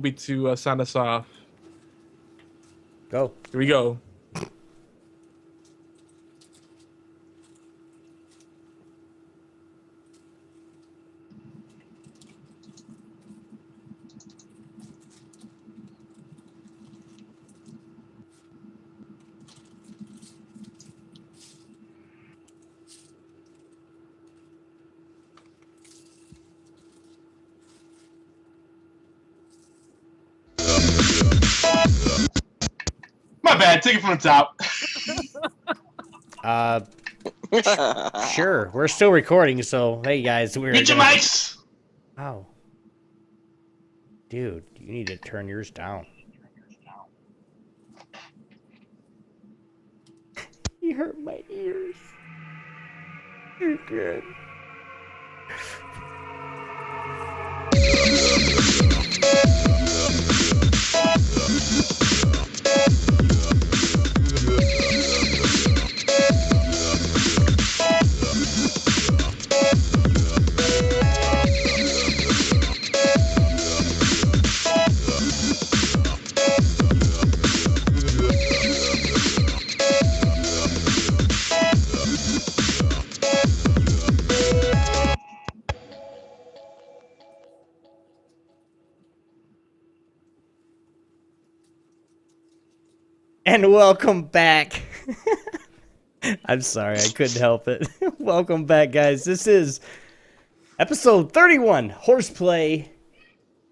Be to sign us off. Go. Here we go. My bad. Take it from the top. Sure. We're still recording, so hey guys, we're. Get your mics. Ow. Dude, you need to turn yours down. You hurt my ears. You're good. And welcome back. I'm sorry, I couldn't help it. Welcome back, guys. This is episode 31, Horseplay.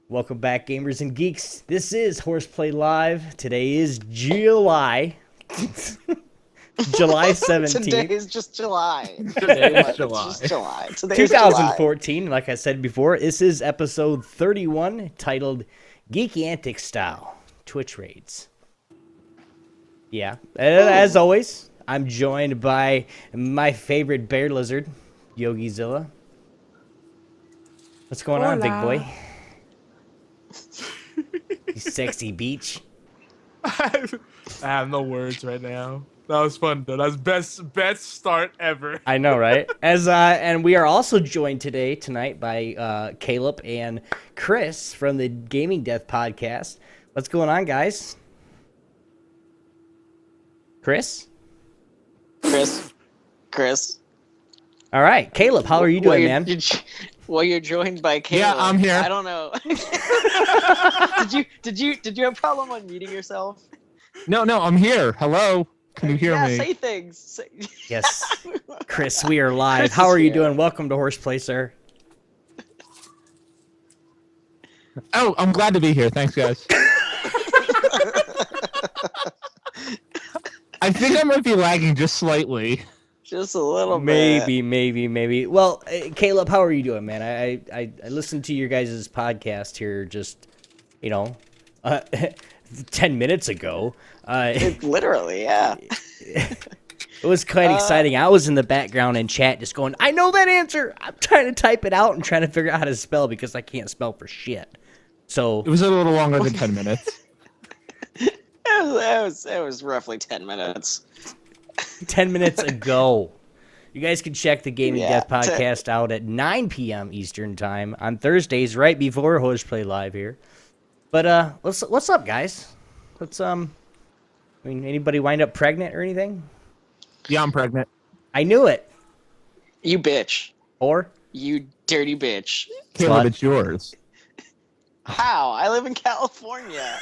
Welcome back, gamers and geeks. This is Horseplay Live. Today is July. July 17th. Today is just July. Today is July. It's just July. Today 2014, like I said before. This is episode 31, titled Geeky Antics Style Twitch Raids. Yeah, as always, I'm joined by my favorite bear lizard, YogiZilla. What's going on, big boy? You sexy beach. I have no words right now. That was fun, though. That was best start ever. I know, right? And we are also joined tonight by Caleb and Chris from the Gaming Death Podcast. What's going on, guys? Chris. All right, Caleb, how are you doing, man? You're joined by Caleb. Yeah, I'm here. I don't know. Did you have a problem unmuting yourself? No, I'm here. Hello. Can you hear me? Yeah, say things. Yes. Chris, we are live. Chris How are you here. doing? Welcome to Horseplay, sir. Oh, I'm glad to be here. Thanks, guys. I think I might be lagging just slightly. Just a little bit. Maybe. Well, Caleb, how are you doing, man? I listened to your guys' podcast here just, 10 minutes ago. Literally, yeah. It was quite exciting. I was in the background in chat just going, I know that answer. I'm trying to type it out and trying to figure out how to spell because I can't spell for shit. So It was a little longer than 10 minutes. It was roughly 10 minutes. 10 minutes ago. You guys can check the Gaming Yeah, Death Podcast out at 9 p.m. Eastern Time on Thursdays, right before Horseplay Live here. But what's up, guys? Anybody wind up pregnant or anything? Yeah, I'm pregnant. I knew it. You bitch. Or? You dirty bitch. Caleb, Slut. it's yours. How? I live in California.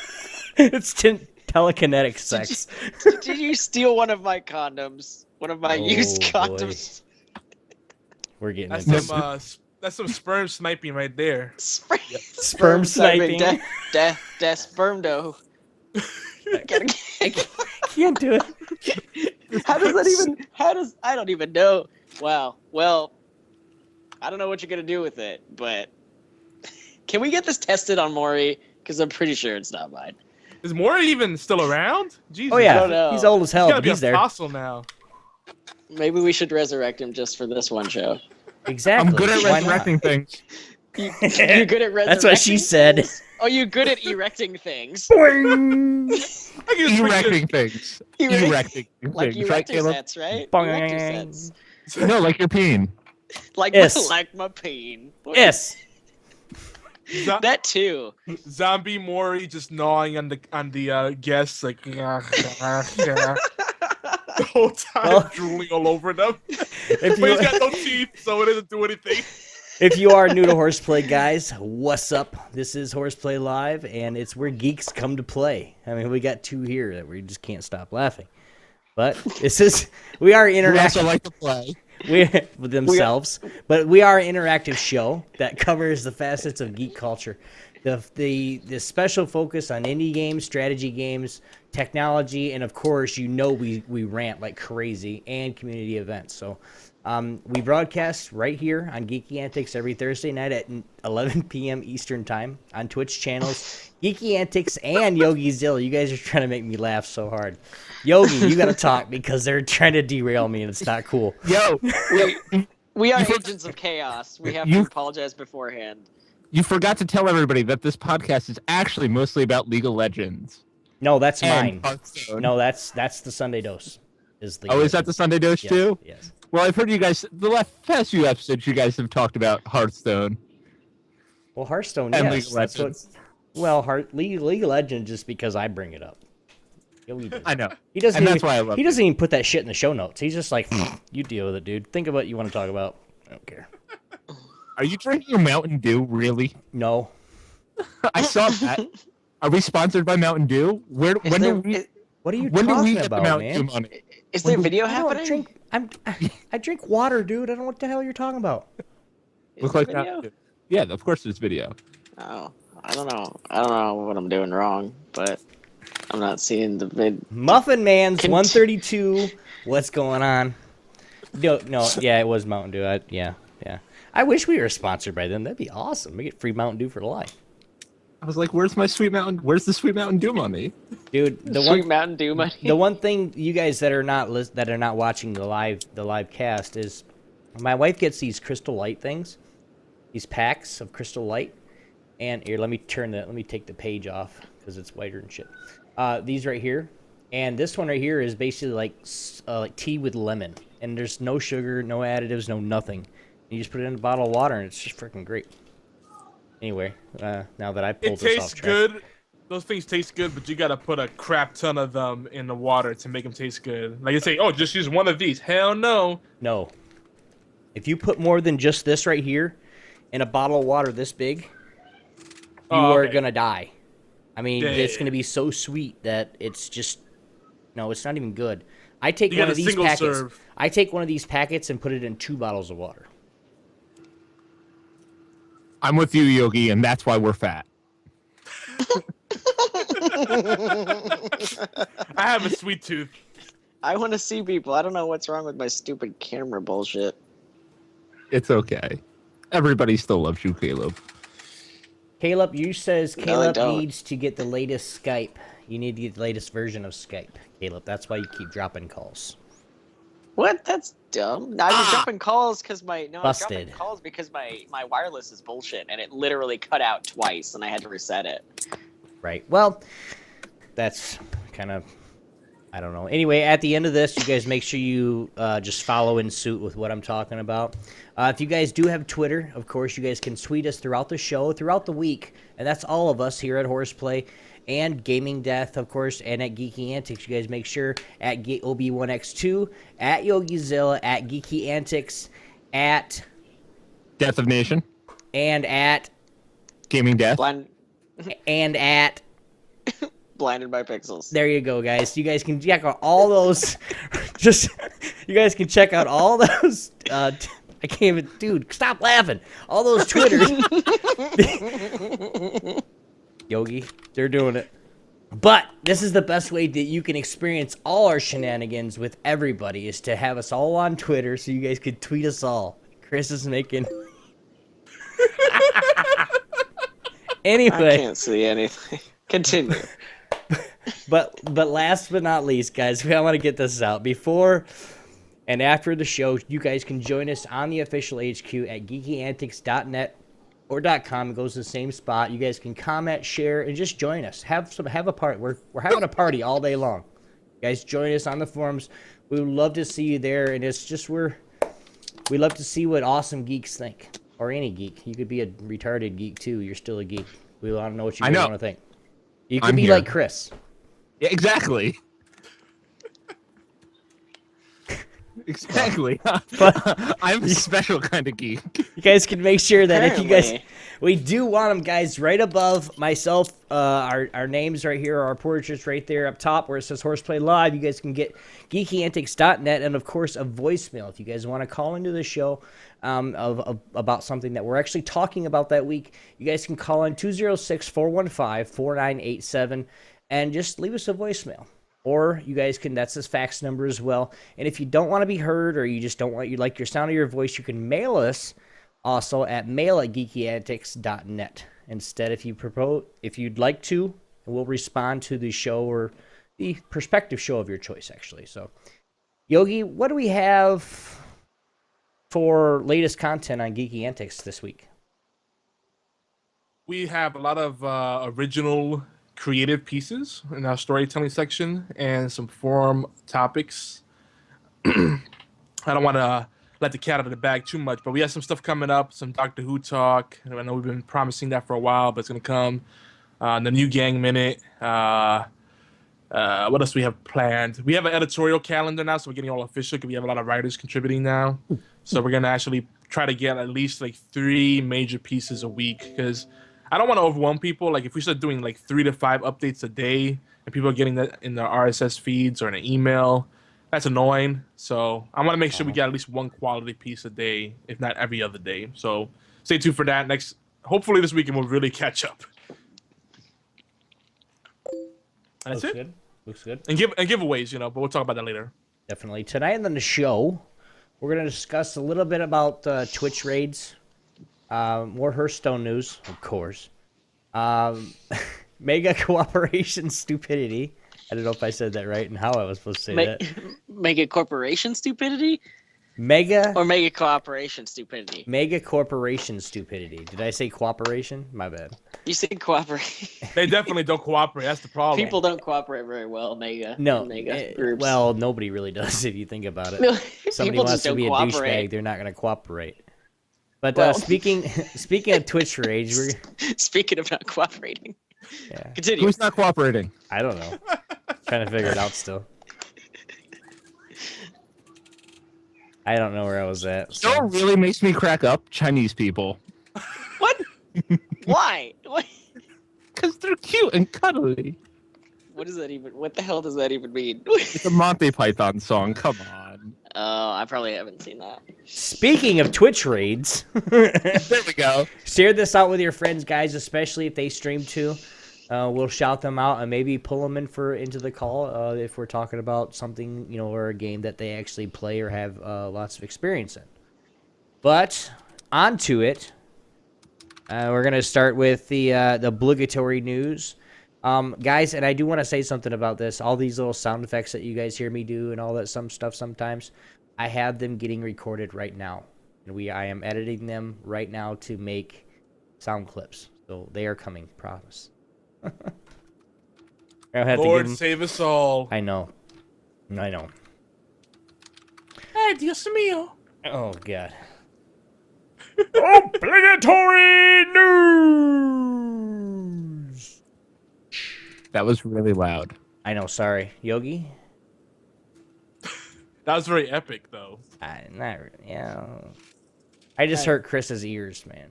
It's telekinetic sex. Did you steal one of my condoms? One of my used boy. condoms? We're getting That's into some sperm sniping right there. sperm sniping. Spermdo. I can't do it. How does that even? I don't even know. Wow. Well, I don't know what you're gonna do with it, but can we get this tested on Maury? Because I'm pretty sure it's not mine. Is Maury even still around? Jesus. Oh I yeah, don't know. he's old as hell, He's gotta but be he's a there. fossil now. Maybe we should resurrect him just for this one show. Exactly. I'm good at Why not? resurrecting things. You're good at resurrecting. That's what she said. things? Oh, you're good at erecting things. Boing. I guess we Erecting things. Erecting Like things. Right, erector Caleb? sets, right? Boing. Erector sets. No, like your peen. Like Yes. like my peen. Yes. That too. Zombie Maury just gnawing on the guests like the whole time, Well, drooling all over them. If But you he's got no teeth, so it doesn't do anything. if you are new to Horseplay, guys, what's up? This is Horseplay Live, and it's where geeks come to play. I mean, we got two here that we just can't stop laughing. But we are We also interactive. like to play. With themselves, but we are an interactive show that covers the facets of geek culture. The special focus on indie games, strategy games, technology, and of course, we rant like crazy, and community events. So we broadcast right here on Geeky Antics every Thursday night at 11 p.m. Eastern Time on Twitch channels Geeky Antics and Yogi Zilla. You guys are trying to make me laugh so hard. Yogi, you got to talk because they're trying to derail me and it's not cool. Yo, We are agents of chaos. We have to apologize beforehand. you forgot to tell everybody that this podcast is actually mostly about League of Legends. No, that's and mine. Hearthstone. No, that's the Sunday dose. Is that the Sunday dose yes, too? Yes. Well, I've heard you guys, past few episodes, you guys have talked about Hearthstone. Well, Hearthstone, And yes. League of That's Legends. League of Legends just because I bring it up. Yogi does. I know. He doesn't. And Even, that's why I love He doesn't even put that shit in the show notes. He's just like, you deal with it, dude. Think of what you want to talk about. I don't care. Are you drinking your Mountain Dew, really? No. I saw that. Are we sponsored by Mountain Dew? When do we What are you when do talking we get about, the Mountain Dew man? money? Is there video I don't happening? I drink water, dude. I don't know what the hell you're talking about. Is Look there like video? Mountain Dew. Yeah, of course there's video. Oh, I don't know. I don't know what I'm doing wrong, but I'm not seeing the vid. Muffin Man's Cont- 132. What's going on? No, yeah, it was Mountain Dew. Yeah. I wish we were sponsored by them. That'd be awesome. We get free Mountain Dew for life. I was like, where's the sweet Mountain Dew money? Dude, Sweet Mountain Dew money. the one thing you guys that are not watching the live cast is my wife gets these Crystal Light things, these packs of Crystal Light, and here let me take the page off because it's whiter and shit. These right here, and this one right here is basically like tea with lemon, and there's no sugar, no additives, no nothing. You just put it in a bottle of water, and it's just freaking great. Anyway, now that I pulled It this off tastes track, good. Those things taste good, but you gotta put a crap ton of them in the water to make them taste good. Like you say, oh, just use one of these. Hell no. no. If you put more than just this right here in a bottle of water this big, you are okay. gonna die. I mean, Yeah. it's gonna be so sweet that it's just no, it's not even good. I take You one got of a these single packets. serve. I take one of these packets and put it in 2 bottles of water. I'm with you, Yogi, and that's why we're fat. I have a sweet tooth. I want to see people. I don't know what's wrong with my stupid camera bullshit. It's okay. Everybody still loves you, Caleb. Caleb, you says No, I Caleb don't. needs to get the latest Skype. You need to get the latest version of Skype, Caleb. That's why you keep dropping calls. What? That's dumb. No, I was dropping calls because I was dropping Busted. calls because my wireless is bullshit and it literally cut out twice and I had to reset it. Right. Well, that's kind of, I don't know. Anyway, at the end of this, you guys make sure you just follow in suit with what I'm talking about. If you guys do have Twitter, of course, you guys can tweet us throughout the show, throughout the week. And that's all of us here at Horseplay and Gaming Death, of course, and at Geeky Antics. You guys make sure at OB1X2, at YogiZilla, at Geeky Antics, at, Death of Nation, and at, Gaming Death. and at. Blinded by pixels. There you go, guys. You guys can check out all those. You guys can check out all those. I can't even, dude. Stop laughing. All those Twitters. Yogi, they're doing it. But this is the best way that you can experience all our shenanigans with everybody is to have us all on Twitter, so you guys can tweet us all. Chris is making. Anyway. I can't see anything. Continue. But last but not least, guys, I want to get this out. Before and after the show, you guys can join us on the official HQ at geekyantics.net or .com. It goes to the same spot. You guys can comment, share, and just join us. Have a party. We're having a party all day long. You guys join us on the forums. We would love to see you there, and it's just we love to see what awesome geeks think. Or any geek. You could be a retarded geek too. You're still a geek. We want to know what you I know. want to think. You could I'm be here. like Chris. Yeah, exactly. Exactly. I'm a special kind of geek. You guys can make sure that if you guys, Apparently. we do want them, guys, right above myself. Our names right here, our portraits right there up top where it says Horseplay Live. You guys can get geekyantics.net and of course a voicemail if you guys want to call into the show about something that we're actually talking about that week. You guys can call in 206-415-4987 and just leave us a voicemail. Or you guys can, that's his fax number as well. And if you don't want to be heard or you just don't want, you like your sound of your voice, you can mail us also at mail@geekyantics.net. Instead, if you'd like to, we'll respond to the show or the prospective show of your choice, actually. So, Yogi, what do we have for latest content on Geeky Antics this week? We have a lot of original creative pieces in our storytelling section and some forum topics. I don't want to let the cat out of the bag too much, but we have some stuff coming up, some Doctor Who talk. I know we've been promising that for a while, but it's going to come. The new Gang Minute. What else we have planned? We have an editorial calendar now, so we're getting all official because we have a lot of writers contributing now. So we're going to actually try to get at least like 3 major pieces a week because I don't want to overwhelm people. Like if we start doing like 3 to 5 updates a day and people are getting that in their RSS feeds or in an email, that's annoying. So I want to make sure we get at least 1 quality piece a day, if not every other day. So stay tuned for that. Hopefully this weekend we'll really catch up. And that's it. Good. Looks good. And giveaways, but we'll talk about that later. Definitely. Tonight on the show, we're going to discuss a little bit about Twitch raids. More Hearthstone news, of course. Mega cooperation stupidity. I don't know if I said that right and how I was supposed to say that. Mega corporation stupidity? Mega Or mega cooperation stupidity? Mega corporation stupidity. Did I say cooperation? My bad. You said cooperate. They definitely don't cooperate. That's the problem. People don't cooperate very well, mega. No. Mega groups. Well, nobody really does if you think about it. No, Somebody people wants just to don't be a cooperate. douchebag, they're not going to cooperate. But Well- speaking of Twitch rage, Speaking of not cooperating. yeah, Continue. Who's not cooperating? I don't know. Trying to figure it out still. I don't know where I was at. You know what really makes me crack up? Chinese people. What? Why? What? Because they're cute and cuddly. What does that even? What the hell does that even mean? It's a Monty Python song. Come on. Oh, I probably haven't seen that. Speaking of Twitch raids, There we go. share this out with your friends, guys, especially if they stream too. We'll shout them out and maybe pull them into the call if we're talking about something, or a game that they actually play or have lots of experience in. But on to it. We're gonna start with the obligatory news, guys. And I do want to say something about this. All these little sound effects that you guys hear me do and all that some stuff sometimes, I have them getting recorded right now, and I am editing them right now to make sound clips. So they are coming, promise. I have Lord, to give 'em... save us all. I know. Hey, Dios mío. Oh god. Obligatory news. That was really loud. I know. Sorry, Yogi. That was very epic, though. I just hurt Chris's ears, man.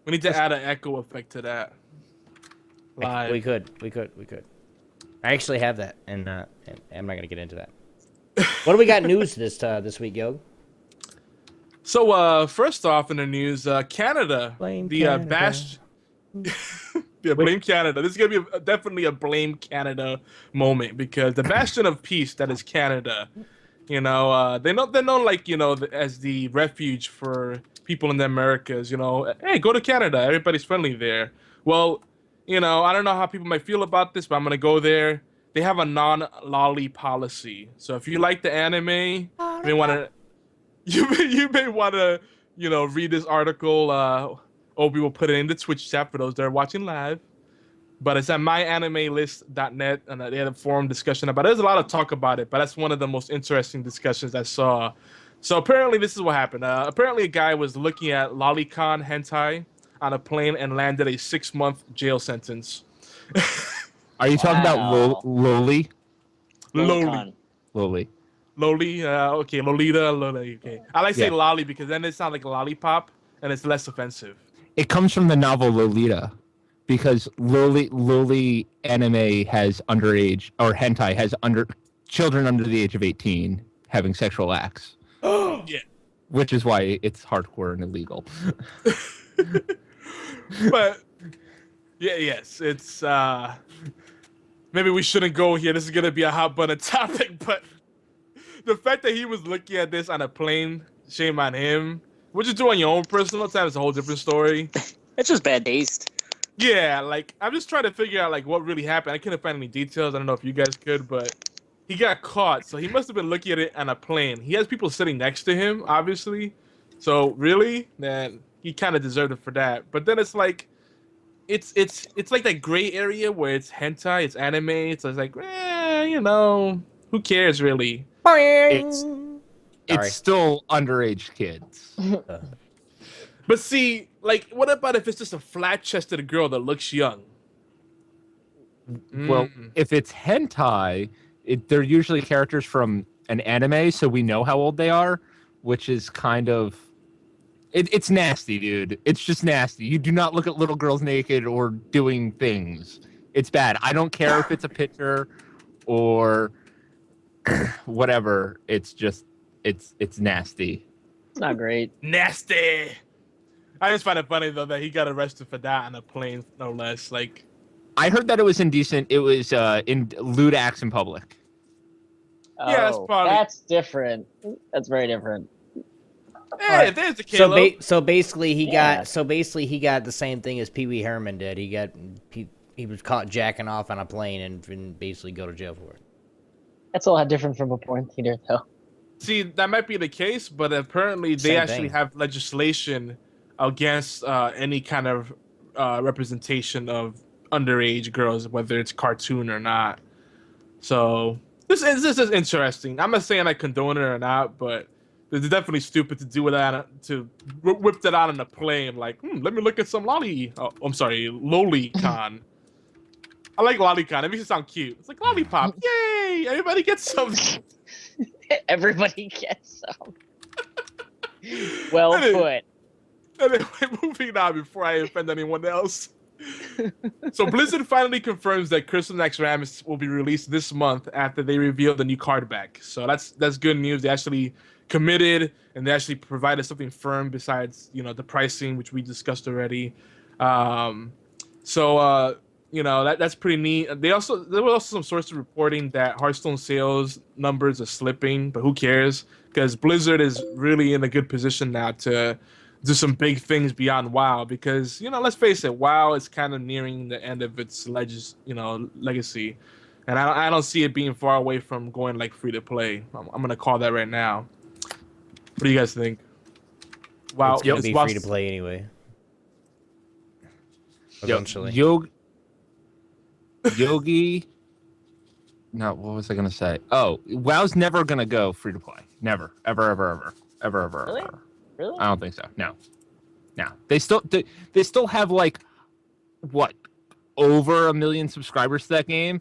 We need to add an echo effect to that. Live. We could. I actually have that, and I'm not gonna get into that. What do we got news this week, Yog? So, first off in the news, Canada, Blame the Canada. Bash. Yeah, blame Canada. This is gonna be definitely a blame Canada moment because the bastion of peace that is Canada, they're known like as the refuge for people in the Americas. Hey, go to Canada. Everybody's friendly there. Well, I don't know how people might feel about this, but I'm gonna go there. They have a non-lolly policy. So if you like the anime, you may want to read this article. Obi will put it in the Twitch chat for those that are watching live. But it's at myanimelist.net, and they had a forum discussion about it. There's a lot of talk about it, but that's one of the most interesting discussions I saw So apparently, this is what happened. Apparently, a guy was looking at lolicon hentai on a plane and landed a 6-month jail sentence. Are you talking about Wow. Loli? Loli. Lolicon. Loli. Loli, okay, Lolita, Loli, okay. I like Yeah. saying lolly because then it sounds like a lollipop and it's less offensive. It comes from the novel Lolita, because Loli anime has underage, or hentai has children under the age of 18 having sexual acts, Yeah. which is why it's hardcore and illegal. But yeah, yes, it's maybe we shouldn't go here. This is gonna be a hot button topic, but the fact that he was looking at this on a plane, shame on him. What you do on your own personal time is a whole different story. It's just bad taste. Yeah, like I'm just trying to figure out like what really happened. I couldn't find any details. I don't know if you guys could, but he got caught, so he must have been looking at it on a plane. He has people sitting next to him, obviously. So really, then he kind of deserved it for that. But then it's like, it's like that gray area where it's hentai, it's anime. So it's like, who cares really? It's Sorry. still underage kids. But see, like, what about if it's just a flat-chested girl that looks young? Well, if it's hentai, they're usually characters from an anime, so we know how old they are, which is kind of... It's nasty, dude. It's just nasty. You do not look at little girls naked or doing things. It's bad. I don't care if it's a picture or whatever. It's just... It's nasty. It's not great. Nasty. I just find it funny though that he got arrested for that on a plane, no less. Like, I heard that it was indecent. It was in lewd acts in public. Yeah, that's Oh, probably- that's different. That's very different. hey, if there's a kilo. So basically, he Yeah. got the same thing as Pee Wee Herman did. He was caught jacking off on a plane and basically go to jail for it. That's a lot different from a porn theater, though. See, that might be the case, but apparently they Same actually thing. have legislation against any kind of representation of underage girls, whether it's cartoon or not. So this is interesting. I'm not saying I condone it or not, but it's definitely stupid to do that, to whip that out on a plane. Like, let me look at some lolicon. I like lolicon. It makes it sound cute. It's like lollipop. Yay! Everybody gets some. Everybody gets some. Well Anyway. put. Anyway, moving on before I offend anyone else. So Blizzard finally confirms that Crystal X Rammus will be released this month after they revealed the new card back. So that's good news. They actually committed and they actually provided something firm besides the pricing, which we discussed already. That's pretty neat. There were also some sources reporting that Hearthstone sales numbers are slipping, but who cares? Because Blizzard is really in a good position now to do some big things beyond WoW. Because let's face it, WoW is kind of nearing the end of its legacy, and I don't see it being far away from going like free to play. I'm gonna call that right now. What do you guys think? WoW It's gonna is be WoW- free to play anyway. Yo- Eventually. Yogi. No, what was I gonna say? Oh, WoW's never gonna go free to play. Never, ever, ever, ever, ever, ever, Really? ever. Really? I don't think so. No. They still have like what, over 1 million subscribers to that game.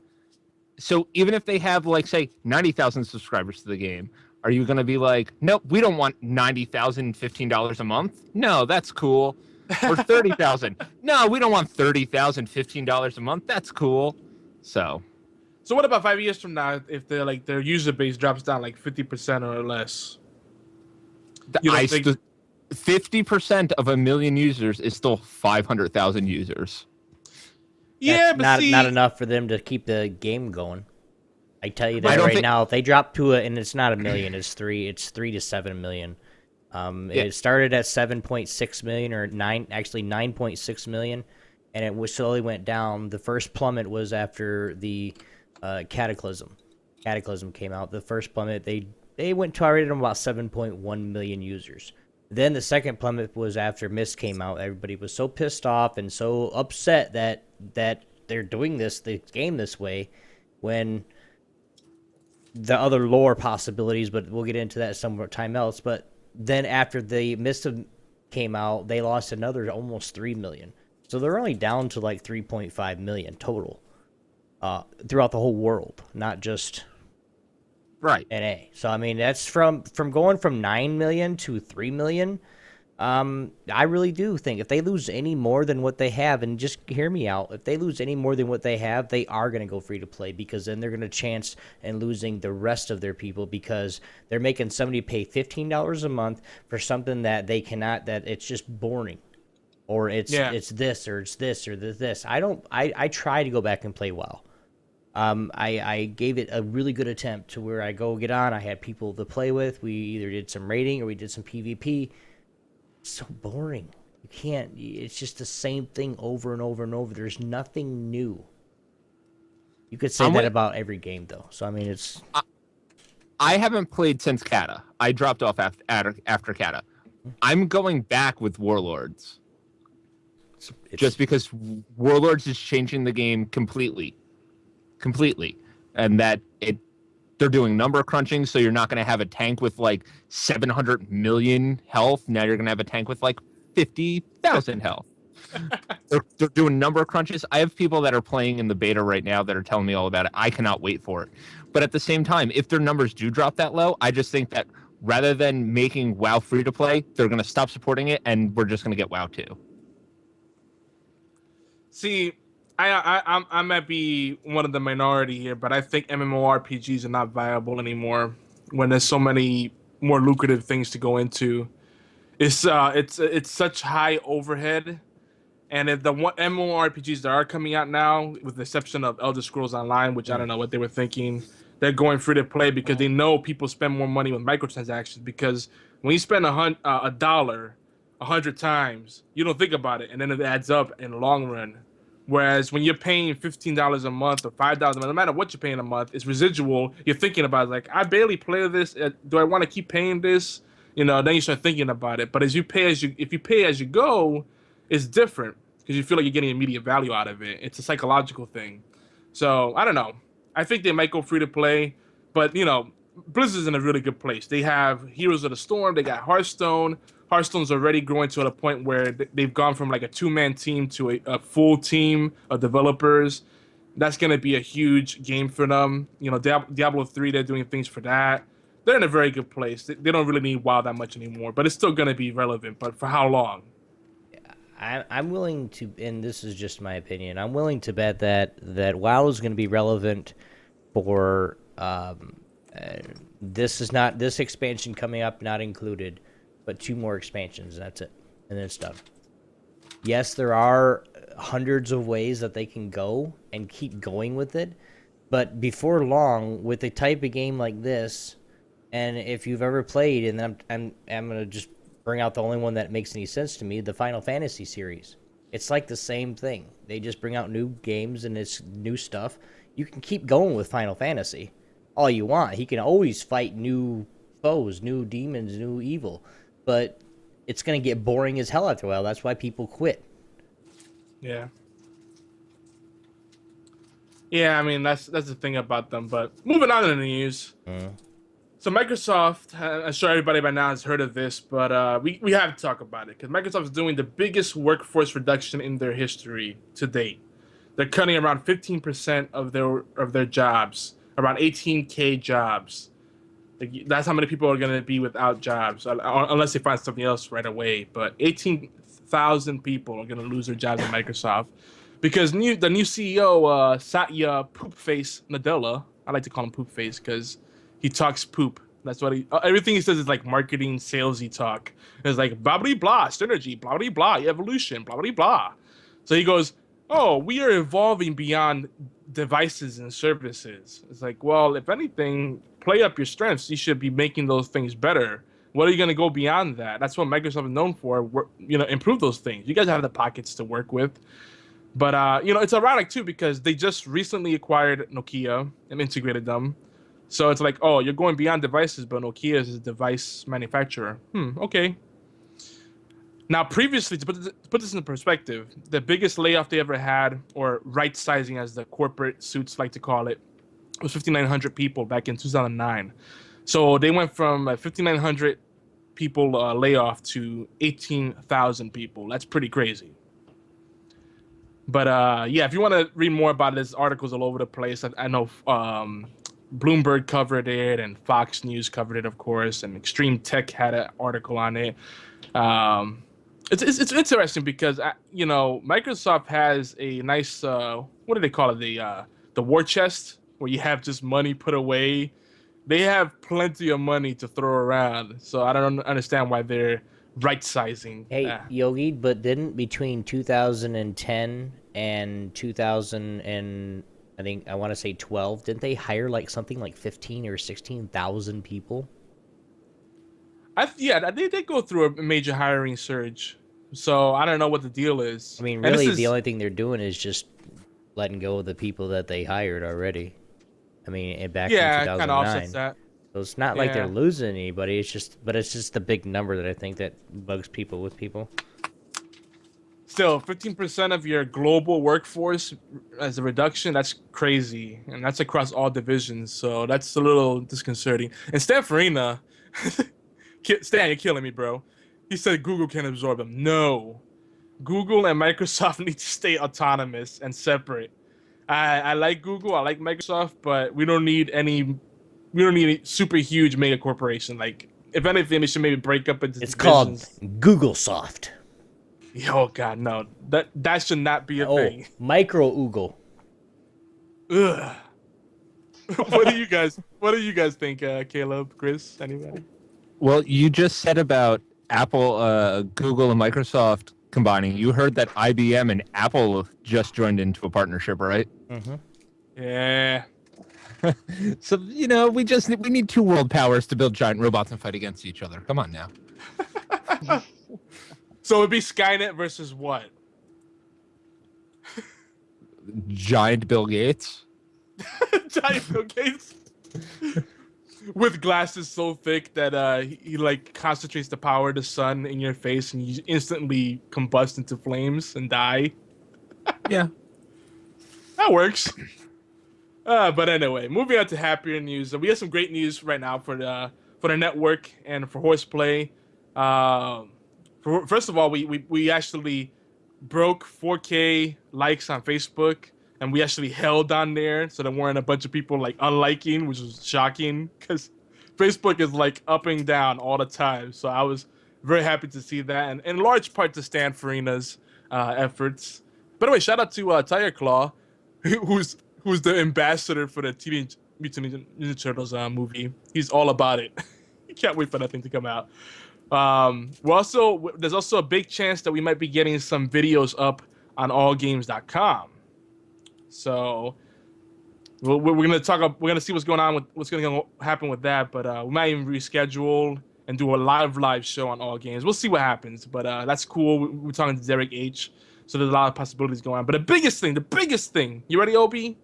So even if they have like say 90,000 subscribers to the game, are you gonna be like, nope, we don't want 90,000 $15 a month? No, that's cool. Or 30,000. No, we don't want 30,000 $15 a month. That's cool. So what about 5 years from now if their user base drops down like 50% or less? You don't think- 50% of 1 million users is still 500,000 users. Yeah, but not see, not enough for them to keep the game going. I tell you I that don't right think- now. If they drop to it, and it's not 1 million, it's 3 to 7 million. Yeah. It started at 7.6 million or 9.6 million, and it slowly went down. The first plummet was after the Cataclysm. Cataclysm came out. The first plummet they went targeted on about 7.1 million users. Then the second plummet was after Mist came out. Everybody was so pissed off and so upset that they're doing the game this way, when the other lore possibilities, but we'll get into that some time else. But then after the Mist of came out, they lost another almost 3 million. So they're only down to like 3.5 million total throughout the whole world, not just Right. NA. So I mean, that's from going from 9 million to 3 million. I really do think if they lose any more than what they have, and just hear me out, if they lose any more than what they have, they are going to go free to play, because then they're going to chance in losing the rest of their people, because they're making somebody pay $15 a month for something that they cannot, that it's just boring, or it's this or it's this or this. I try to go back and play WoW. I gave it a really good attempt to where I go get on. I had people to play with. We either did some raiding or we did some PvP. So boring. You can't. It's just the same thing over and over and over. There's nothing new. You could say that about every game, though. So I mean, it's. I haven't played since Kata. I dropped off after Kata. I'm going back with Warlords. Just because Warlords is changing the game completely, and that they're doing number crunching, so you're not going to have a tank with like 700 million health. Now you're going to have a tank with like 50,000 health. They're doing number crunches. I have people that are playing in the beta right now that are telling me all about it. I cannot wait for it. But at the same time, if their numbers do drop that low, I just think that rather than making WoW free to play, they're going to stop supporting it, and we're just going to get WoW 2. See, I might be one of the minority here, but I think MMORPGs are not viable anymore when there's so many more lucrative things to go into. It's such high overhead, and if the MMORPGs that are coming out now, with the exception of Elder Scrolls Online, which I don't know what they were thinking, they're going free to play because they know people spend more money with microtransactions. Because when you spend a dollar 100 times, you don't think about it, and then it adds up in the long run. Whereas when you're paying $15 a month or $5 a month, no matter what you're paying a month, it's residual. You're thinking about it, like, I barely play this. Do I want to keep paying this? Then you start thinking about it. But if you pay as you go, it's different because you feel like you're getting immediate value out of it. It's a psychological thing. So I don't know. I think they might go free to play, but Blizzard's in a really good place. They have Heroes of the Storm. They got Hearthstone. Hearthstone's already growing to a point where they've gone from like a two-man team to a full team of developers. That's going to be a huge game for them. Diablo 3, they're doing things for that. They're in a very good place. They don't really need WoW that much anymore, but it's still going to be relevant. But for how long? I'm willing to, and this is just my opinion, I'm willing to bet that WoW is going to be relevant for this expansion coming up, not included, but 2 more expansions, and that's it, and then it's done. Yes, there are hundreds of ways that they can go and keep going with it, but before long, with a type of game like this, and if you've ever played, and I'm going to just bring out the only one that makes any sense to me, the Final Fantasy series. It's like the same thing. They just bring out new games and it's new stuff. You can keep going with Final Fantasy all you want. He can always fight new foes, new demons, new evil. But it's going to get boring as hell after a while. That's why people quit. Yeah. Yeah, I mean, that's the thing about them. But moving on to the news. So Microsoft, I'm sure everybody by now has heard of this, but we have to talk about it because Microsoft is doing the biggest workforce reduction in their history to date. They're cutting around 15% of their jobs, around 18K jobs. That's how many people are going to be without jobs, unless they find something else right away. But 18,000 people are going to lose their jobs at Microsoft because the new CEO, Satya Poopface Nadella, I like to call him Poopface because he talks poop. That's what everything he says is like marketing, salesy talk. It's like blah blah blah, synergy, blah blah blah, evolution, blah blah blah. So he goes, "Oh, we are evolving beyond devices and services." It's like, well, if anything, play up your strengths. You should be making those things better. What are you going to go beyond that? That's what Microsoft is known for. Improve those things. You guys have the pockets to work with. But it's ironic too because they just recently acquired Nokia and integrated them. So it's like, oh, you're going beyond devices, but Nokia is a device manufacturer. Okay. Now, previously, to put this in perspective, the biggest layoff they ever had, or right-sizing as the corporate suits like to call it, It was 5,900 people back in 2009. So they went from 5,900 people layoff to 18,000 people. That's pretty crazy. But yeah, if you want to read more about it, there's articles all over the place. I know Bloomberg covered it, and Fox News covered it, of course, and Extreme Tech had an article on it. It's interesting because Microsoft has a nice what do they call it, the war chest, where you have just money put away. They have plenty of money to throw around, so I don't understand why they're right sizing. Hey, Yogi, but didn't between 2010 and 2000 and I want to say 12, didn't they hire like something like 15 or 16,000 people? Yeah, they did go through a major hiring surge. So I don't know what the deal is. I mean, really, the only thing they're doing is just letting go of the people that they hired already. I mean, back in 2009. Kind of offsets that. So it's not like they're losing anybody. It's just the big number that I think that bugs people with people. Still, 15% of your global workforce as a reduction, that's crazy. And that's across all divisions. So that's a little disconcerting. And Stan Farina, Stan, you're killing me, bro. He said Google can absorb them. No. Google and Microsoft need to stay autonomous and separate. I like Google, I like Microsoft, but we don't need a super huge mega corporation. Like, if anything, they should maybe break up into It's divisions. called Google Soft. Oh God, no! That should not be a thing. Micro Oogle. Ugh. What do you guys think, Caleb, Chris, anybody? Well, you just said about Apple, Google, and Microsoft combining. You heard that IBM and Apple just joined into a partnership, right? Mm-hmm. Yeah. So we need two world powers to build giant robots and fight against each other. Come on now. So it'd be Skynet versus what? Giant Bill Gates. Giant Bill Gates. With glasses so thick that he like concentrates the power of the sun in your face, and you instantly combust into flames and die. Yeah, that works. But anyway, moving on to happier news. We have some great news right now for the network and for HorsePLAY. First of all, we actually broke 4K likes on Facebook, and we actually held on there, so there weren't a bunch of people like unliking, which was shocking because Facebook is like up and down all the time. So I was very happy to see that, and in large part to Stan Farina's efforts. By the way, shout out to Tiger Claw, who's the ambassador for the Teenage Mutant Ninja Turtles movie. He's all about it. He can't wait for that thing to come out. There's also a big chance that we might be getting some videos up on allgames.com. So we're gonna see what's going on with what's gonna happen with that. But we might even reschedule and do a live show on All Games. We'll see what happens. But that's cool. We're talking to Derek H. So there's a lot of possibilities going on. But the biggest thing. You ready, Obi?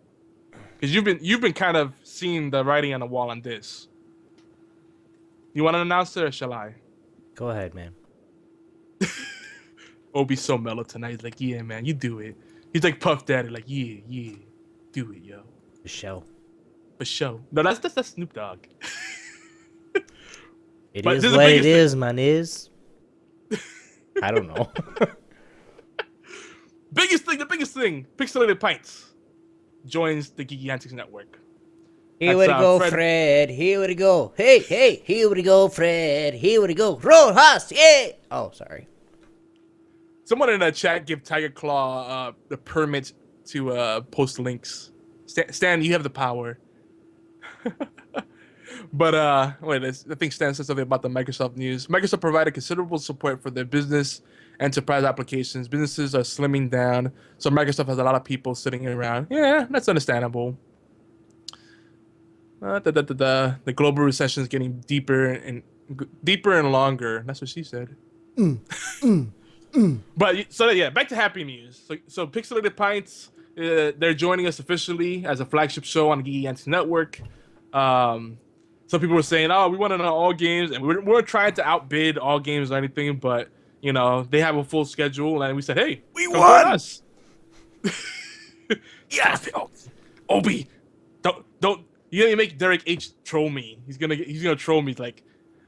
Because you've been kind of seeing the writing on the wall on this. You want to announce it, or shall I? Go ahead, man. Obi's so mellow tonight. He's like, yeah, man, you do it. He's like Puff Daddy, like, yeah, do it, yo. For show. For show. No, that's Snoop Dogg. It is what it is, man. Is. I don't know. The biggest thing. Pixelated Pints joins the Geeky Antics network. Here we go, Fred. Here we go. Hey, here we go, Fred. Here we go. Roll horse, yeah. Oh, sorry. Someone in the chat give Tiger Claw the permit to post links. Stan, you have the power. But wait, I think Stan said something about the Microsoft news. Microsoft provided considerable support for their business enterprise applications. Businesses are slimming down, so Microsoft has a lot of people sitting around. Yeah, that's understandable. The global recession is getting deeper and longer. That's what she said. But so yeah, back to happy news. So Pixelated Pints, they're joining us officially as a flagship show on the Geeky Antics Network. Some people were saying, "Oh, we want to know All Games," and we're trying to outbid All Games or anything, but you know they have a full schedule, and we said, "Hey, we won!" Us. Yes, Obi, Don't you gonna make Derek H troll me? He's gonna troll me like,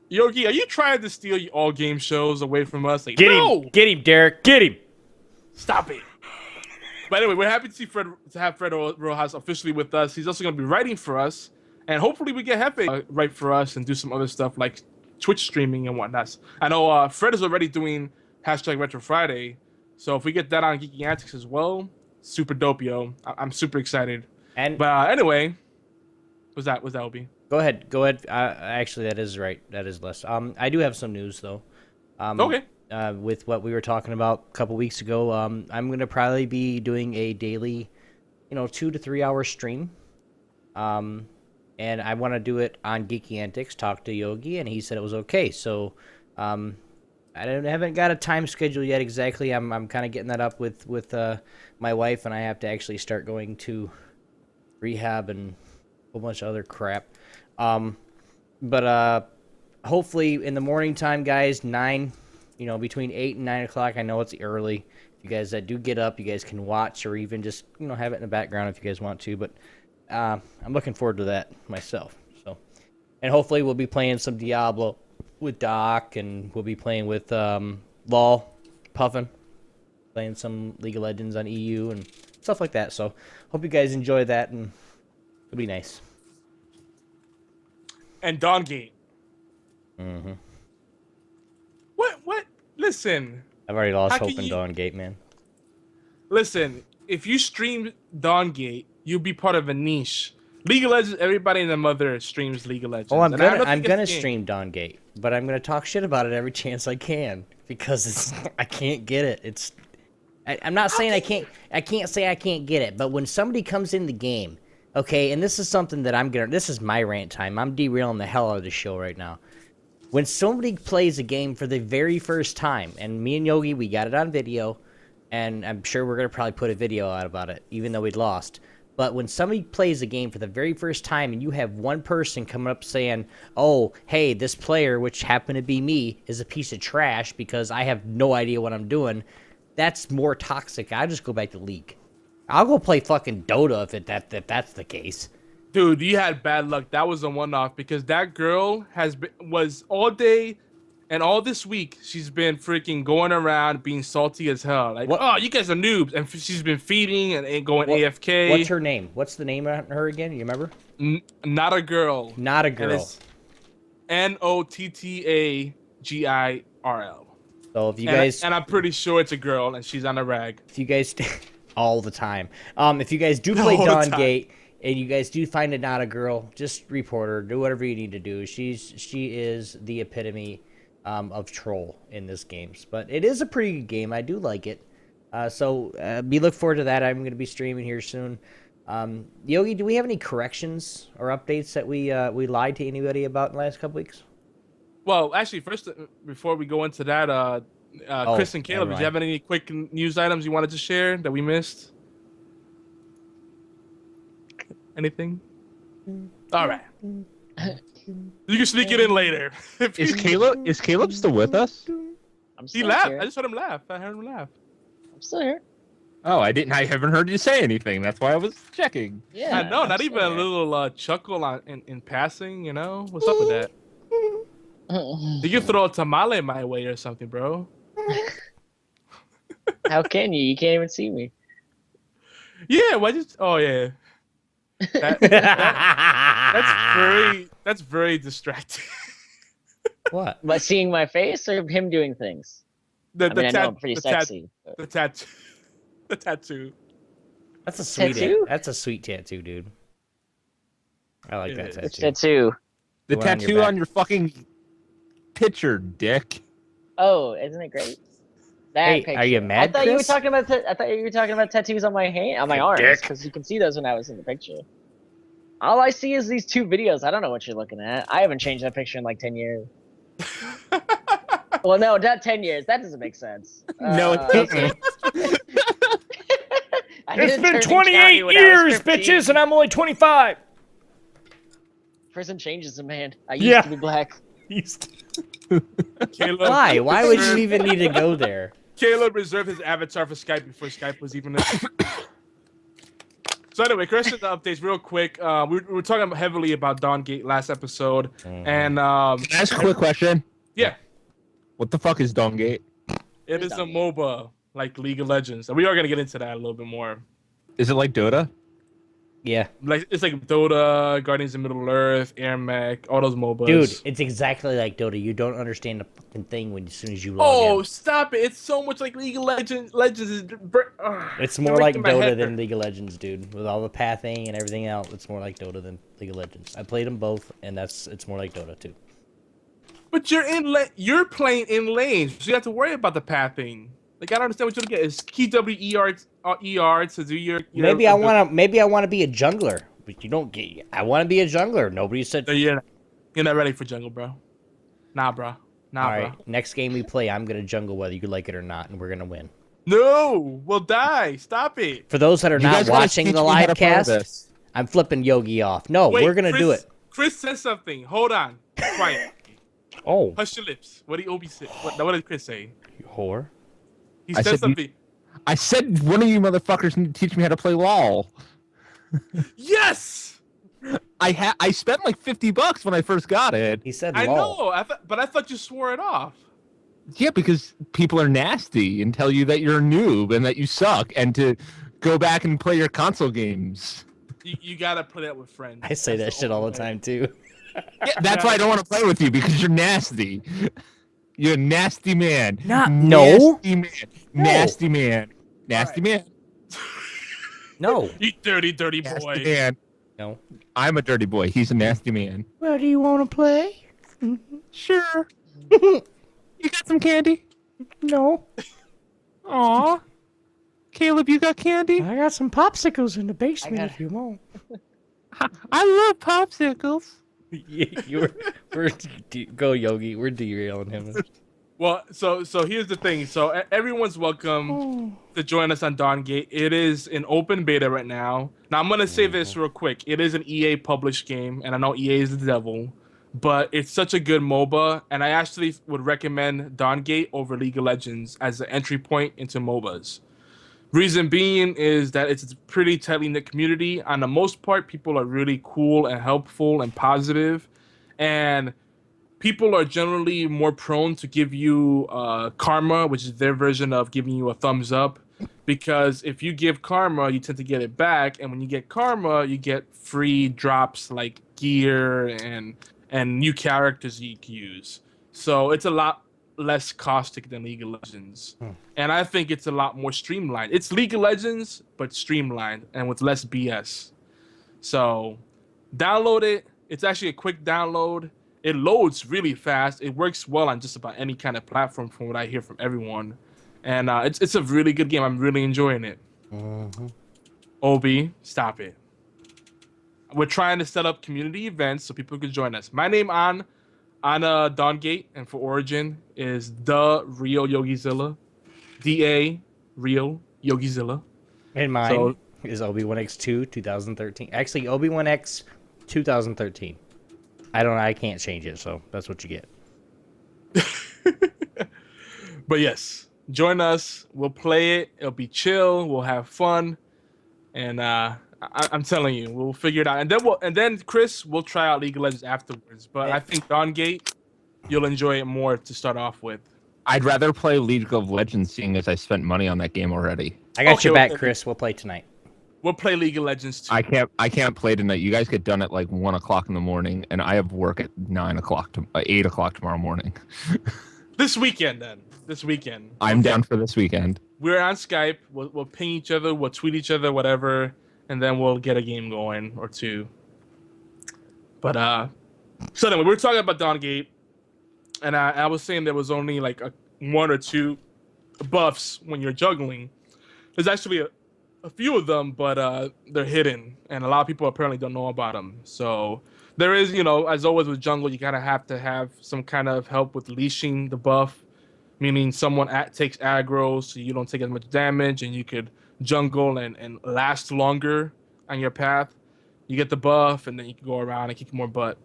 Yogi, are you trying to steal all game shows away from us? Like, Get no, him! Get him, Derek! Get him! stop it. But anyway, we're happy to have Fred Rojas officially with us. He's also gonna be writing for us, and hopefully we get Hefe write for us and do some other stuff like Twitch streaming and whatnot. I know Fred is already doing #Retro Friday, so if we get that on Geeky Antics as well, super dope, yo. I'm super excited. And But anyway, was that Obi? go ahead. Actually, that is right. That is less. I do have some news though. Okay. With what we were talking about a couple weeks ago, I'm gonna probably be doing a daily, 2 to 3 hour stream. And I want to do it on Geeky Antics. Talk to Yogi, and he said it was okay. So, I haven't got a time schedule yet exactly. I'm kind of getting that up with my wife, and I have to actually start going to rehab and a whole bunch of other crap. But hopefully in the morning time, guys, 9, between 8 and 9 o'clock. I know it's early. If you guys that do get up, you guys can watch or even just have it in the background if you guys want to. But I'm looking forward to that myself. So, and hopefully we'll be playing some Diablo with Doc, and we'll be playing with Law, Puffin, playing some League of Legends on EU and stuff like that. So hope you guys enjoy that, and it'll be nice. And Dawngate. Mm-hmm. What? Listen. I've already lost How hope can in you- Dawn Gate, man. Listen, if you stream Dawngate, you'll be part of a niche. League of Legends, everybody and their mother streams League of Legends. Oh, I'm And I have gonna nothing against the game. stream Dawn Gate, but I'm gonna talk shit about it every chance I can because I can't get it. I'm not saying I can't say I can't get it, but when somebody comes in the game, okay, and this is something that this is my rant time. I'm derailing the hell out of the show right now. When somebody plays a game for the very first time, and me and Yogi, we got it on video, and I'm sure we're gonna probably put a video out about it, even though we'd lost. But when somebody plays a game for the very first time and you have one person coming up saying, oh, hey, this player, which happened to be me, is a piece of trash because I have no idea what I'm doing, that's more toxic. I just go back to League. I'll go play fucking Dota if that's the case. Dude, you had bad luck. That was a one-off because that girl was all day and all this week she's been freaking going around being salty as hell. Like, What? oh, you guys are noobs, and she's been feeding and going AFK. What's her name? What's the name of her again? You remember? Not a girl. Not a And girl. it's Nottagirl. So if you guys, and I'm pretty sure it's a girl, and she's on a rag. if you guys, all the time. If you guys do play All the Dawn time. Gate and you guys do find it not a girl, just report her. Do whatever you need to do. She is the epitome of troll in this game. But it is a pretty good game. I do like it. So be look forward to that. I'm going to be streaming here soon. Yogi, do we have any corrections or updates that we lied to anybody about in the last couple weeks? Well, actually, first, before we go into that, Chris and Caleb, did you have any quick news items you wanted to share that we missed? Anything? All right. You can sneak it in later. Is Caleb still with us? I'm He still laughed. here. I just heard him laugh. I heard him laugh. I'm still here. Oh, I haven't heard you say anything. That's why I was checking. Yeah. I know, I'm not still even a here. little chuckle in passing, you know? What's up with that? You can throw a tamale my way or something, bro. How can you? You can't even see me. Yeah, why just... Oh, yeah. That's very distracting. What? But seeing my face or him doing things? I mean, I know I'm pretty sexy. but- The tattoo. The tattoo. That's a sweet Tattoo? That's a sweet tattoo, dude. I like It that is. tattoo. Which tattoo? The The one on your tattoo back. on your fucking picture, dick. Oh, isn't it great? That Hey, picture. are you mad, I thought you were Chris? talking about. I thought you were talking about tattoos on my hand, on my arms, dick. because you can see those when I was in the picture. All I see is these two videos. I don't know what you're looking at. I haven't changed that picture in like 10 years. Well, no, not 10 years. That doesn't make sense. No, it doesn't. I It's didn't been turn 28 county when I was years, 15. bitches, and I'm only 25. Prison changes a man. I used Yeah. to be black. Caleb, Why? Why would you reserved- even need to go there? Caleb reserved his avatar for Skype before Skype was even a... So anyway, correction updates real quick. We were talking heavily about Dawn Gate last episode, and Can I ask a quick question? yeah, What the fuck is Dongate? it is a Dawn Gate? MOBA like League of Legends, and we are gonna get into that a little bit more. Is it like Dota? Yeah. Like it's like Dota, Guardians of Middle Earth, Air Mech, all those MOBAs. Dude, it's exactly like Dota. You don't understand the fucking thing as soon as you log oh, in. stop it! It's so much like League of Legends. It's more like Dota than League of Legends, dude. With all the pathing and everything else, it's more like Dota than League of Legends. I played them both, and it's more like Dota too. But you're playing in lanes, so you have to worry about the pathing. Like I don't understand what you're looking at. It's key WER to do your. Maybe I wanna be a jungler, but you don't get. I want to be a jungler. Nobody said. No, you're not ready for jungle, bro. Nah, bro. Nah, All bro. right, next game we play, I'm gonna jungle whether you like it or not, and we're gonna win. No, we'll die. Stop it. For those that are You not guys gotta watching teach the me how live to play cast, this. I'm flipping Yogi off. No, Wait, we're gonna do it. Chris said something. Hold on. Quiet. Oh, Hush your lips. What did Obi say? What did Chris say? you whore. He I said said something. I said one of you motherfuckers need to teach me how to play LOL. Yes. I spent like $50 when I first got it. He said, I "Lol." know. But I thought you swore it off. Yeah, because people are nasty and tell you that you're a noob and that you suck and to go back and play your console games. You gotta play that with friends. I say that That's shit all the only way. time too. Yeah, that's why I don't want to play with you because you're nasty. You're a nasty man. No. Nasty man. No. Nasty man. Nasty man. No. You dirty, dirty boy. Nasty man. No. I'm a dirty boy. He's a nasty man. Where do you want to play? Sure. You got some candy? No. Aw. Caleb, you got candy? I got some popsicles in the basement got- if you want. I love popsicles. Go Yogi. We're derailing him. Well, so here's the thing. So everyone's welcome to join us on Dawn Gate. It is an open beta right now. Now I'm gonna say this real quick. It is an EA published game, and I know EA is the devil, but it's such a good MOBA, and I actually would recommend Dawn Gate over League of Legends as the entry point into MOBAs. Reason being is that it's a pretty tightly knit community. On the most part, people are really cool and helpful and positive, and people are generally more prone to give you karma, which is their version of giving you a thumbs up. Because if you give karma, you tend to get it back, and when you get karma, you get free drops like gear and new characters you can use. So it's a lot less caustic than League of Legends. And I think it's a lot more streamlined. It's League of Legends, but streamlined and with less BS. So download it. It's actually a quick download. It loads really fast. It works well on just about any kind of platform from what I hear from everyone. And it's a really good game. I'm really enjoying it. Obi, stop it. We're trying to set up community events so people can join us. My name on Dawn Gate and for Origin is the real Yogizilla. DA real Yogizilla. And mine So- is Obi-Wan X2 2013. Actually, Obi-Wan X 2013. I can't change it, so that's what you get. But yes, join us. We'll play it. It'll be chill. We'll have fun. And I'm telling you, we'll figure it out. And then Chris, we'll try out League of Legends afterwards. But I think Dawn Gate, you'll enjoy it more to start off with. I'd rather play League of Legends seeing as I spent money on that game already. I got Okay, your back, okay. Chris. We'll play tonight. We'll play League of Legends too. I can't play tonight. You guys get done at like 1 o'clock in the morning, and I have work at 8 o'clock tomorrow morning. This weekend, then. This weekend. I'm down for this weekend. We're on Skype. We'll ping each other. We'll tweet each other, whatever. And then we'll get a game going or two. But, so anyway, we were talking about Dawn Gate. And I was saying there was only like one or two buffs when you're juggling. There's actually a few of them, but they're hidden. And a lot of people apparently don't know about them. So there is, as always with jungle, you gotta have to have some kind of help with leashing the buff. Meaning someone takes aggro so you don't take as much damage and you could jungle and last longer on your path. You get the buff and then you can go around and kick more butt.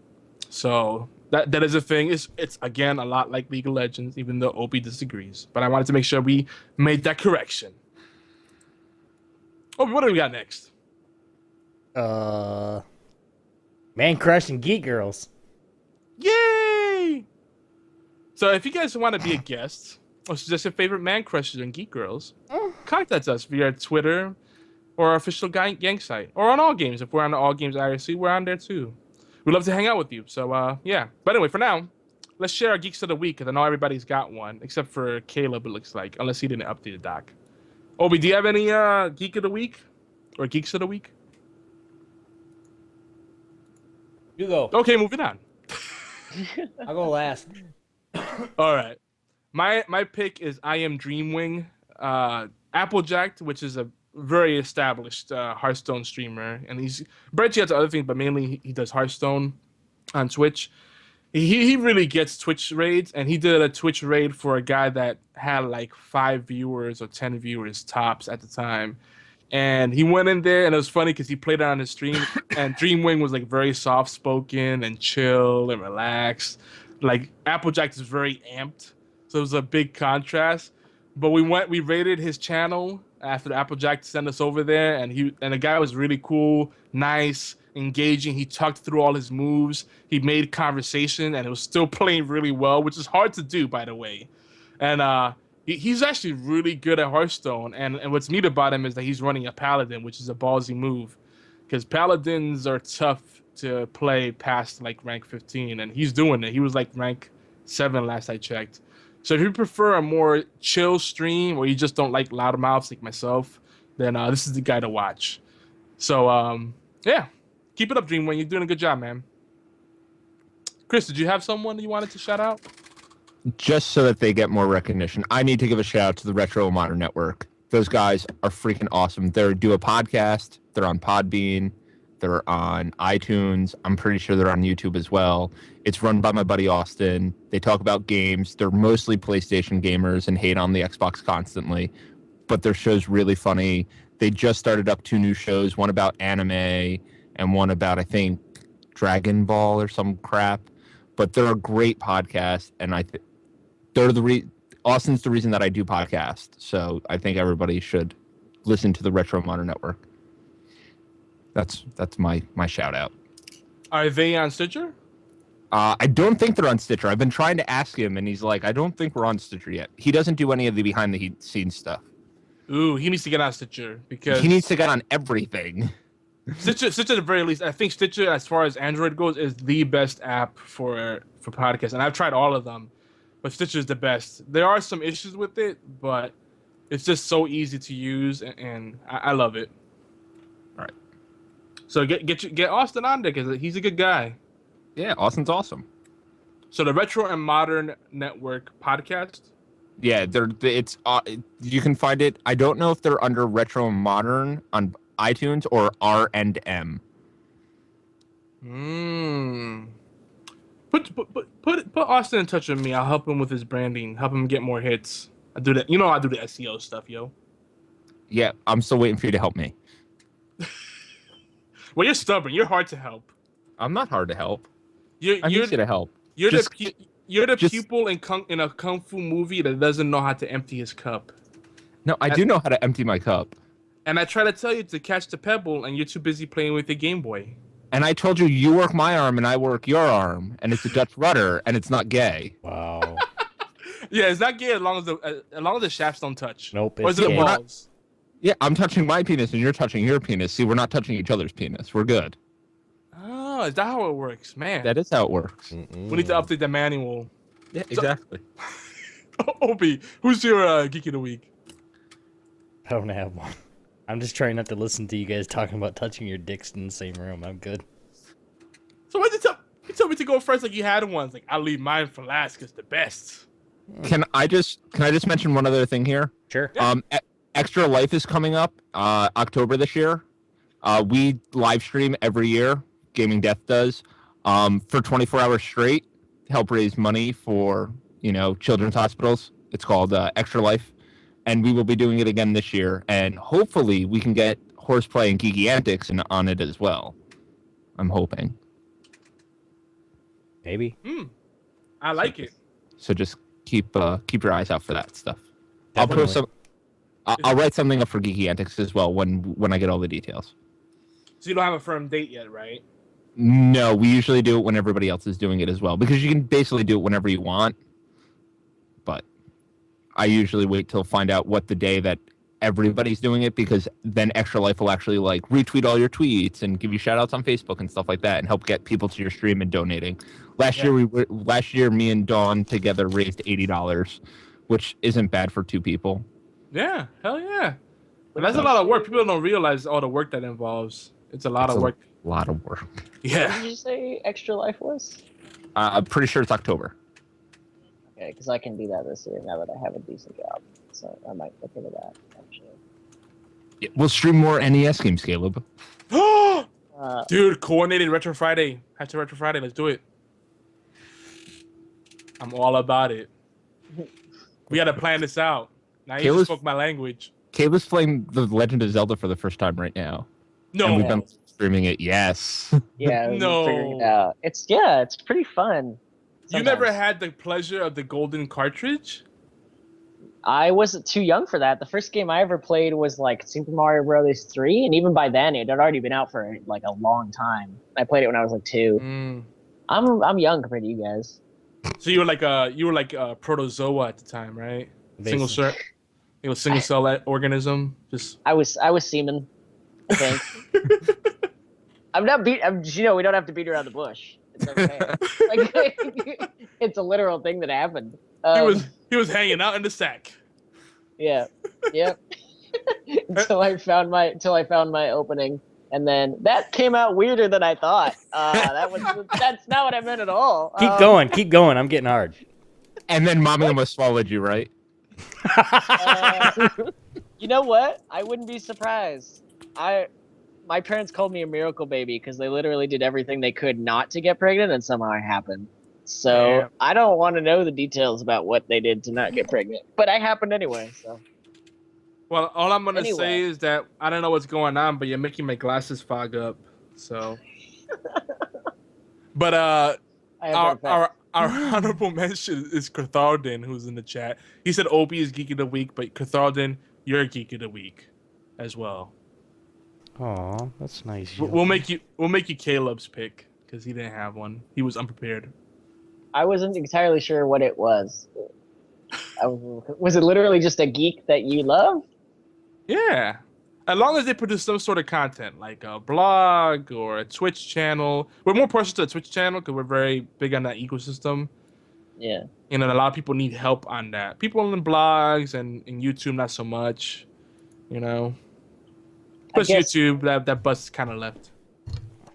So that is a thing. It's again a lot like League of Legends, even though Obi disagrees. But I wanted to make sure we made that correction. Obi, what do we got next? Man Crush and Geek Girls. Yay! So if you guys want to be a guest or suggest your favorite man crushes and geek girls, contact us via Twitter or our official gang site, or on All Games. If we're on the All Games IRC, we're on there too. We'd love to hang out with you. So yeah. But anyway, for now, let's share our geeks of the week, because I know everybody's got one, except for Caleb, it looks like, unless he didn't update the doc. Obi, do you have any geek of the week or geeks of the week? You go. Okay, moving on. I'll go last. All right. My pick is I Am Dreamwing, Applejack, which is a very established Hearthstone streamer, and he's branching out to other things, but mainly he does Hearthstone on Twitch. He really gets Twitch raids, and he did a Twitch raid for a guy that had like 5 viewers or 10 viewers tops at the time. And he went in there, and it was funny because he played it on his stream, and Dreamwing was like very soft spoken and chill and relaxed. Like Applejack is very amped, so it was a big contrast. But we raided his channel after Applejack sent us over there, and the guy was really cool, nice, engaging. He talked through all his moves. He made conversation, and it was still playing really well, which is hard to do, by the way. And he's actually really good at Hearthstone, and what's neat about him is that he's running a Paladin, which is a ballsy move, because Paladins are tough to play past like rank 15, and he's doing it. He was like rank 7 last I checked. So if you prefer a more chill stream, or you just don't like loudmouths like myself, then this is the guy to watch. So yeah, keep it up, Dreamwing. You're doing a good job, man. Chris, did you have someone you wanted to shout out? Just so that they get more recognition, I need to give a shout out to the Retro Modern Network. Those guys are freaking awesome. They do a podcast. They're on Podbean. They're on iTunes. I'm pretty sure they're on YouTube as well. It's run by my buddy Austin. They talk about games. They're mostly PlayStation gamers and hate on the Xbox constantly, but their show's really funny. They just started up 2 new shows, one about anime and one about, I think, Dragon Ball or some crap. But they're a great podcast, and Austin's the reason that I do podcasts. So I think everybody should listen to the Retro Modern Network. That's my shout out. Are they on Stitcher? I don't think they're on Stitcher. I've been trying to ask him, and he's like, I don't think we're on Stitcher yet. He doesn't do any of the behind the scenes stuff. Ooh, he needs to get on Stitcher, because he needs to get on everything. Stitcher at the very least, I think Stitcher, as far as Android goes, is the best app for podcasts, and I've tried all of them, but Stitcher is the best. There are some issues with it, but it's just so easy to use, and I love it. All right. So get Austin on there, because he's a good guy. Yeah, Austin's awesome. So the Retro and Modern Network podcast. Yeah, it's you can find it. I don't know if they're under Retro and Modern on iTunes or R&M. Put Austin in touch with me. I'll help him with his branding. Help him get more hits. I do that. You know, I do the SEO stuff, yo. Yeah, I'm still waiting for you to help me. Well, you're stubborn. You're hard to help. I'm not hard to help. You're easy to help. You're the pupil in a kung fu movie that doesn't know how to empty his cup. No, I do know how to empty my cup. And I try to tell you to catch the pebble, and you're too busy playing with your Game Boy. And I told you work my arm and I work your arm, and it's a Dutch rudder, and it's not gay. Wow. Yeah, it's not gay as long as the shafts don't touch. Nope. Or is it the balls? Yeah, I'm touching my penis and you're touching your penis. See, we're not touching each other's penis. We're good. Oh, is that how it works, man? That is how it works. We need to update the manual. Yeah, exactly. Obi, who's your Geek of the Week? I don't have one. I'm just trying not to listen to you guys talking about touching your dicks in the same room. I'm good. So why'd you tell me to go first like you had one? Like, I'll leave mine for last because the best. Can I just mention one other thing here? Sure. Yeah. Extra Life is coming up October this year. We live stream every year. Gaming Death does for 24 hours straight to help raise money for children's hospitals. It's called Extra Life, and we will be doing it again this year. And hopefully, we can get HorsePLAY and Geeky Antics on it as well. I'm hoping. Maybe. I like it. So just keep your eyes out for that stuff. Definitely. I'll post some. I'll write something up for Geeky Antics as well when I get all the details. So you don't have a firm date yet, right? No, we usually do it when everybody else is doing it as well, because you can basically do it whenever you want. But I usually wait till find out what the day that everybody's doing it, because then Extra Life will actually like retweet all your tweets and give you shout outs on Facebook and stuff like that, and help get people to your stream and donating. Last year me and Dawn together raised $80, which isn't bad for two people. Yeah, hell yeah. And that's a lot of work. People don't realize all the work that involves. It's a lot of work. A lot of work. What Yeah. did you say Extra Life was? I'm pretty sure it's October. Okay, because I can do that this year now that I have a decent job. So I might look into that, actually. Yeah, we'll stream more NES games, Caleb. Dude, coordinated Retro Friday. Hashtag Retro Friday. Let's do it. I'm all about it. We got to plan this out. Now you just spoke my language. Caleb's playing The Legend of Zelda for the first time right now. No. And we've been streaming it, yes. Yeah, No. figuring it out. It's pretty fun. You never had the pleasure of the golden cartridge? I wasn't too young for that. The first game I ever played was like Super Mario Brothers 3, and even by then it had already been out for like a long time. I played it when I was like 2. I'm young compared to you guys. So you were like a protozoa at the time, right? Basically. Single cell organism. Just I was semen, I think. I'm not we don't have to beat around the bush. It's okay. Like, it's a literal thing that happened. He was hanging out in the sack. Yeah. Yep. until I found my opening, and then that came out weirder than I thought. That's not what I meant at all. Keep going. I'm getting hard. And then mommy almost swallowed you, right? You know what? I wouldn't be surprised. My parents called me a miracle baby because they literally did everything they could not to get pregnant, and somehow it happened. So Yeah. I don't want to know the details about what they did to not get pregnant, but I happened anyway. So Well, all I'm gonna Anyway. say is that I don't know what's going on, but you're making my glasses fog up. So, but I have our honorable mention is Catharden, who's in the chat. He said Opie is Geek of the Week, but Catharden, you're Geek of the Week as well. Aw, that's nice. We'll make you Caleb's pick because he didn't have one. He was unprepared. I wasn't entirely sure what it was. Was it literally just a geek that you love? Yeah. As long as they produce some sort of content, like a blog or a Twitch channel. We're more partial to a Twitch channel because we're very big on that ecosystem. Yeah. And a lot of people need help on that. People on the blogs and YouTube, not so much. You know. Plus YouTube, that bus kind of left.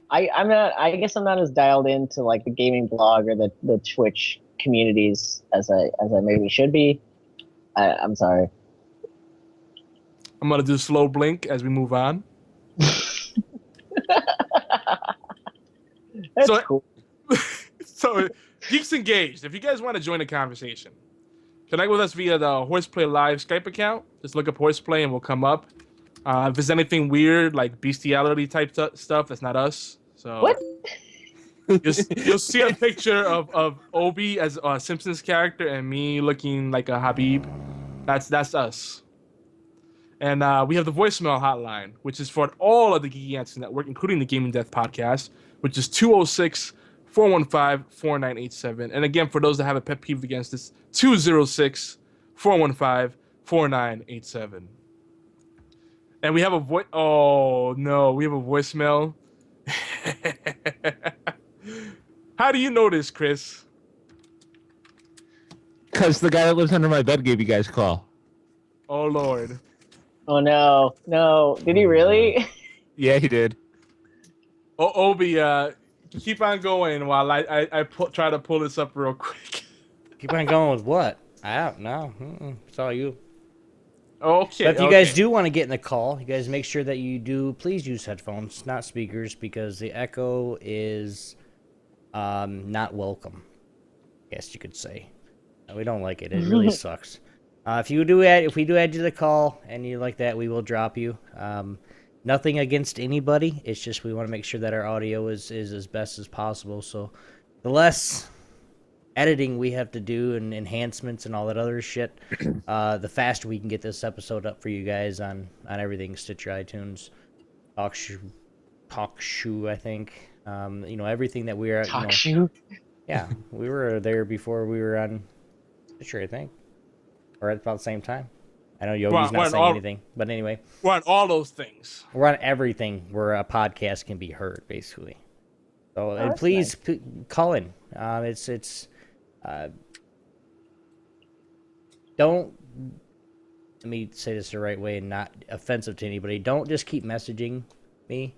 I guess I'm not as dialed into like the gaming blog or the Twitch communities as I maybe should be. I'm sorry. I'm gonna do a slow blink as we move on. That's cool. So, Geeks Engaged, if you guys want to join the conversation, connect with us via the HorsePLAY Live Skype account. Just look up HorsePLAY and we'll come up. If there's anything weird, like bestiality type stuff, that's not us. So What? You'll see a picture of Obi as a Simpsons character and me looking like a Habib. That's us. And we have the voicemail hotline, which is for all of the Geeky Answers Network, including the Gaming Death podcast, which is 206-415-4987. And again, for those that have a pet peeve against this, 206-415-4987. And we have a voice. Oh no, we have a voicemail. How do you know this, Chris? Because the guy that lives under my bed gave you guys a call. Oh Lord. Oh no! Did he really? Yeah, he did. Oh, Obi, keep on going while I try to pull this up real quick. Keep on going with what? I don't know. It's all you. Okay. But if you guys do want to get in the call, you guys make sure that you do please use headphones, not speakers, because the echo is not welcome. I guess you could say. We don't like it. It really sucks. If we do add you to the call and you like that, we will drop you. Nothing against anybody. It's just we want to make sure that our audio is as best as possible. So the less editing we have to do and enhancements and all that other shit, the faster we can get this episode up for you guys on everything, Stitcher, iTunes, talk shoe, I think. Everything that we are. Talk shoe. Yeah, we were there before we were on Stitcher, I think, or at about the same time. I know Yogi's not saying anything, but anyway, we're on all those things. we're on everything where a podcast can be heard, basically. So and please call in. Don't. Let me say this the right way and not offensive to anybody. Don't just keep messaging me,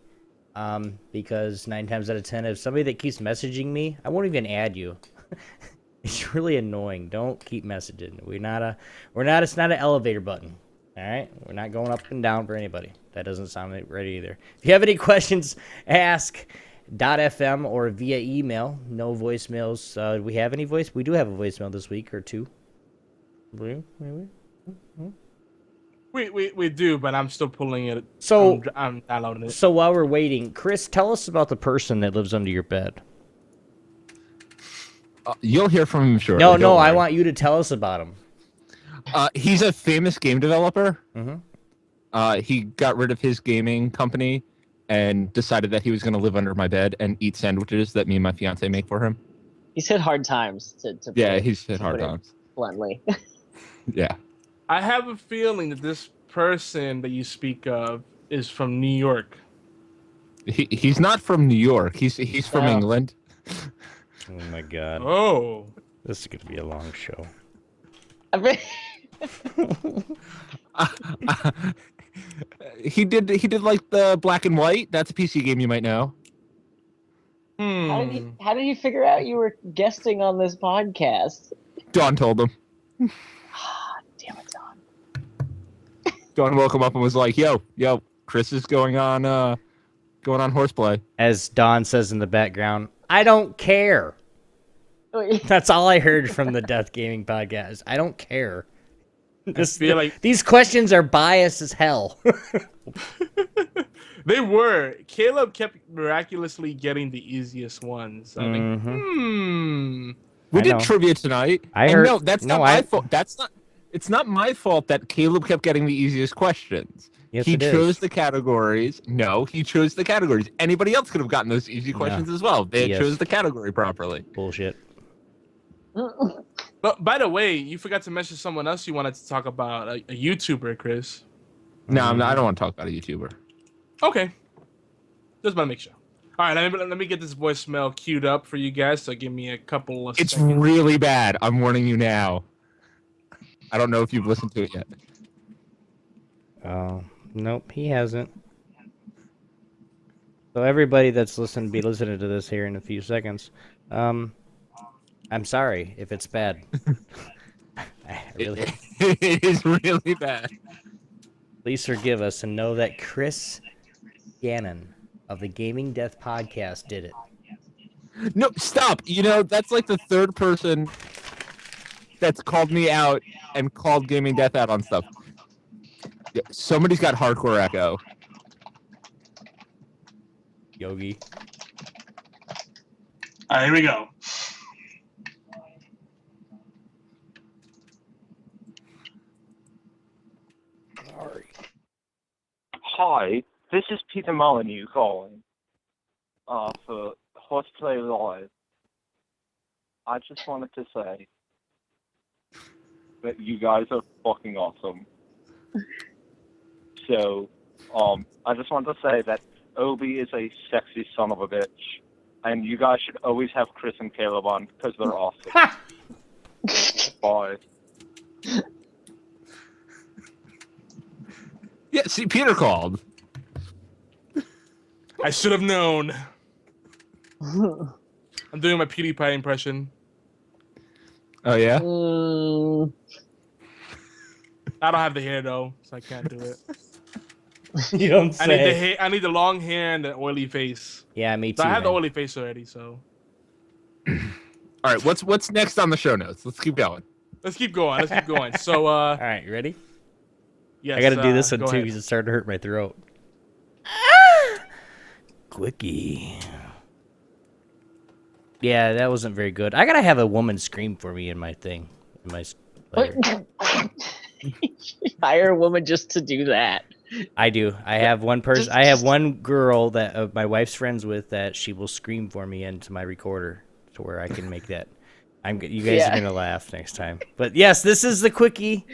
because 9 times out of 10, if somebody that keeps messaging me, I won't even add you. It's really annoying. Don't keep messaging. It's not an elevator button. All right? We're not going up and down for anybody. That doesn't sound right either. If you have any questions, ask .fm or via email. No voicemails. Do we have any voice? We do have a voicemail this week or two. We do, but I'm still pulling it. So I'm downloading it. So while we're waiting, Chris, tell us about the person that lives under your bed. You'll hear from him shortly. No, I want you to tell us about him. He's a famous game developer. Mm-hmm. He got rid of his gaming company and decided that he was going to live under my bed and eat sandwiches that me and my fiance make for him. He's hit hard times. He's hit hard times. Bluntly. Yeah. I have a feeling that this person that you speak of is from New York. He's not from New York. He's from England. Oh my god. Oh. This is going to be a long show. He did like the Black and White. That's a PC game you might know. How did you figure out you were guesting on this podcast? Dawn told him. Damn it, Dawn. Dawn woke him up and was like, yo, Chris is going on HorsePLAY. As Dawn says in the background, I don't care. That's all I heard from the Death Gaming podcast. I don't care. These questions are biased as hell. They were. Caleb kept miraculously getting the easiest ones. We did trivia tonight. No, that's not my fault. It's not my fault that Caleb kept getting the easiest questions. Yes, he chose the categories. No, he chose the categories. Anybody else could have gotten those easy questions as well. They chose the category properly. Bullshit. But by the way, you forgot to mention someone else you wanted to talk about, a YouTuber, Chris. No, I don't want to talk about a YouTuber. Okay. Just want to make sure. All right, let me get this voicemail queued up for you guys, so give me a couple of seconds. It's really bad. I'm warning you now. I don't know if you've listened to it yet. Oh, nope, he hasn't. So everybody that's listening to this here in a few seconds, I'm sorry if it's bad. It is really bad. Please forgive us and know that Chris Gannon of the Gaming Death Podcast did it. No, stop. That's like the third person that's called me out and called Gaming Death out on stuff. Yeah, somebody's got hardcore echo. Yogi. All right, here we go. Sorry. Hi, this is Peter Molyneux calling for HorsePLAY Live. I just wanted to say that you guys are fucking awesome. So, I just wanted to say that Obi is a sexy son of a bitch, and you guys should always have Chris and Caleb on because they're awesome. Bye. Yeah, see, Peter called. I should have known. I'm doing my PewDiePie impression. Oh, yeah? I don't have the hair, though, so I can't do it. You don't say. I need the long hair and the oily face. Yeah, me too. So I have the oily face already, so. All right, what's next on the show notes? Let's keep going. Let's keep going. So, all right, you ready? Yes. I got to do this one go too ahead. because it started to hurt my throat. Quickie. Yeah, that wasn't very good. I gotta have a woman scream for me in my thing. In my letter. Hire a woman just to do that. I do. I have one person. I have one girl that my wife's friends with that she will scream for me into my recorder to where I can make that. You guys are gonna laugh next time. But yes, this is the quickie.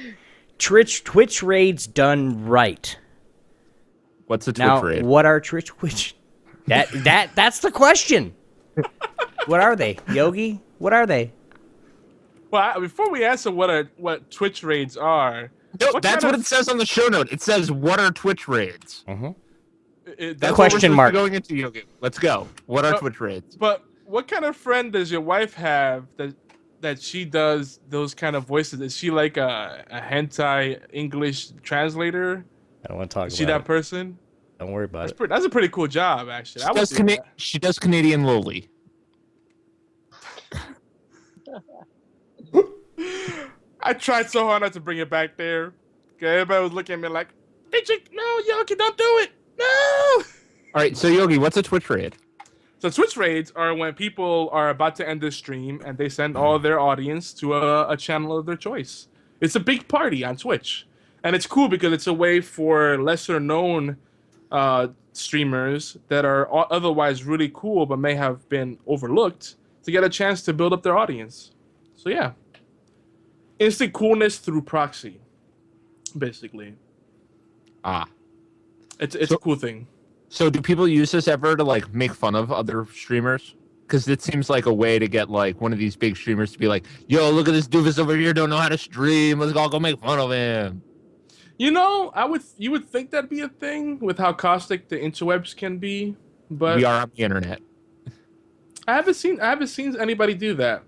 Twitch raids done right. What's a Twitch raid? What are Twitch? That's the question. What are they, Yogi? What are they? Well, before we answer what Twitch raids are, no, that's what it says on the show note. It says, "What are Twitch raids?" That's question mark. Going into Yogi. Let's go. What are Twitch raids? But what kind of friend does your wife have that she does those kind of voices? Is she like a hentai English translator? I don't want to talk about it. Is she that person? Don't worry about it. That's a pretty cool job, actually. She does Canadian Loli. I tried so hard not to bring it back there. Everybody was looking at me like, no, Yogi, don't do it. No! All right, so Yogi, what's a Twitch raid? So Twitch raids are when people are about to end their stream and they send all their audience to a channel of their choice. It's a big party on Twitch. And it's cool because it's a way for lesser known streamers that are otherwise really cool but may have been overlooked to get a chance to build up their audience. So yeah. Instant coolness through proxy, basically. It's a cool thing. So do people use this ever to like make fun of other streamers? Because it seems like a way to get like one of these big streamers to be like, yo, look at this doofus over here, don't know how to stream. Let's all go make fun of him. You know, you would think that'd be a thing with how caustic the interwebs can be, but we are on the internet. I haven't seen anybody do that.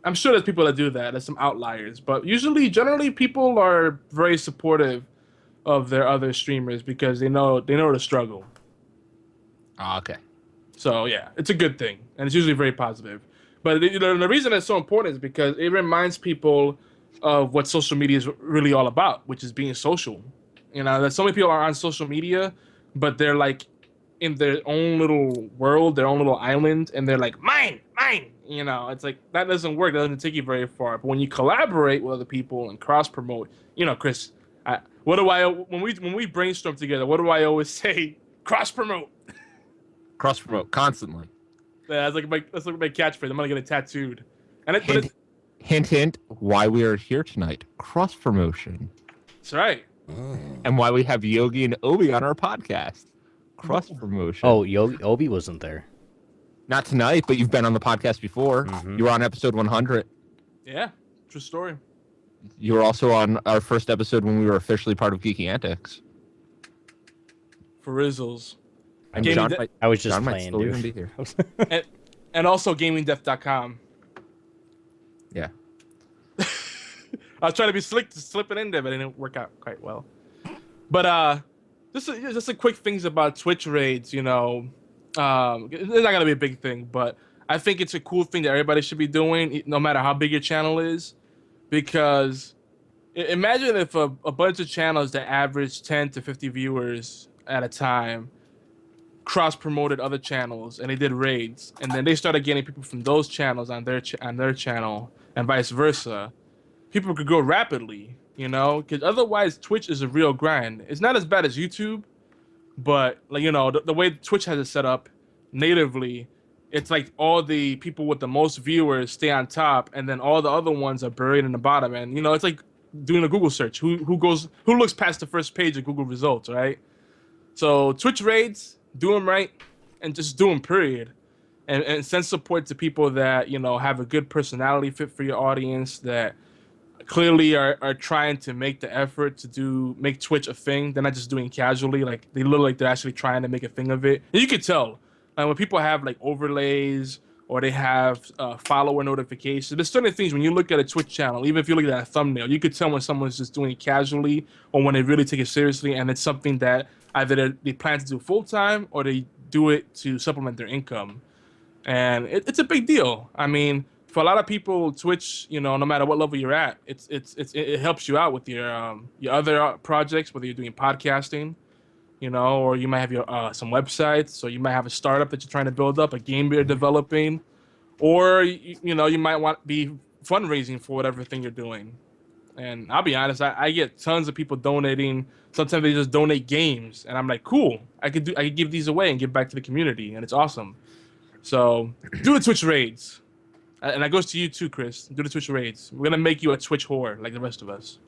I'm sure there's people that do that. There's some outliers, but generally, people are very supportive of their other streamers because they know the struggle. Oh, okay. So yeah, it's a good thing, and it's usually very positive. But the reason it's so important is because it reminds people of what social media is really all about, which is being social. You know, that so many people are on social media, but they're like in their own little world, their own little island, and they're like, mine. You know, it's like that doesn't work. That doesn't take you very far. But when you collaborate with other people and cross promote, you know, Chris, when we brainstorm together, what do I always say? Cross promote. Cross promote constantly. Yeah, that's like my catchphrase. I'm gonna get it tattooed. And hint. Why we are here tonight? Cross promotion. That's right. And why we have Yogi and Obi on our podcast. Cross promotion. Oh, Obi wasn't there. Not tonight, but you've been on the podcast before. Mm-hmm. You were on episode 100. Yeah, true story. You were also on our first episode when we were officially part of Geeky Antics. For Rizzles. I was just playing, dude. Be here. and also GamingDeath.com. Yeah. I was trying to be slick to slip it in there, but it didn't work out quite well. But just a quick things about Twitch raids, you know. It's not gonna be a big thing, but I think it's a cool thing that everybody should be doing, no matter how big your channel is. Because imagine if a bunch of channels that average 10 to 50 viewers at a time cross-promoted other channels and they did raids, and then they started getting people from those channels on their channel, and vice versa. People could grow rapidly, you know, because otherwise Twitch is a real grind. It's not as bad as YouTube, but like, you know, the way Twitch has it set up natively, it's like all the people with the most viewers stay on top, and then all the other ones are buried in the bottom. And you know, it's like doing a Google search. Who looks past the first page of Google results, right? So Twitch raids, do them right, and just do them, period. And send support to people that, you know, have a good personality fit for your audience, that clearly are trying to make the effort to make Twitch a thing. They're not just doing casually. Like, they look like they're actually trying to make a thing of it. And you could tell. When people have like overlays or they have follower notifications, there's certain things when you look at a Twitch channel, even if you look at a thumbnail, you could tell when someone's just doing it casually or when they really take it seriously, and it's something that either they plan to do full time or they do it to supplement their income. And it's a big deal. I mean, for a lot of people, Twitch, you know, no matter what level you're at, it helps you out with your other projects, whether you're doing podcasting, you know, or you might have your some websites, or you might have a startup that you're trying to build up, a game you're developing, or you know, you might want to be fundraising for whatever thing you're doing. And I'll be honest, I get tons of people donating. Sometimes they just donate games, and I'm like, cool. I could give these away and give back to the community, and it's awesome. So do the Twitch raids, and that goes to you too, Chris. Do the Twitch raids. We're gonna make you a Twitch whore like the rest of us.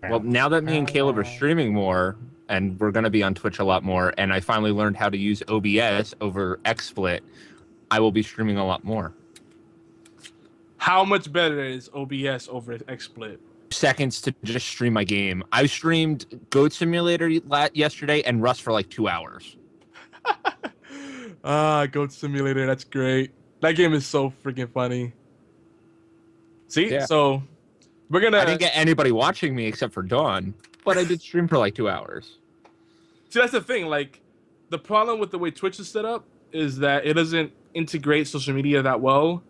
Well, now that me and Caleb are streaming more, and we're going to be on Twitch a lot more, and I finally learned how to use OBS over XSplit, I will be streaming a lot more. How much better is OBS over XSplit? Seconds to just stream my game. I streamed Goat Simulator yesterday and Rust for like 2 hours. Goat Simulator, that's great. That game is so freaking funny. See, Yeah. So we're gonna. I didn't get anybody watching me except for Dawn, but I did stream for like 2 hours. See, that's the thing. Like, the problem with the way Twitch is set up is that it doesn't integrate social media that well.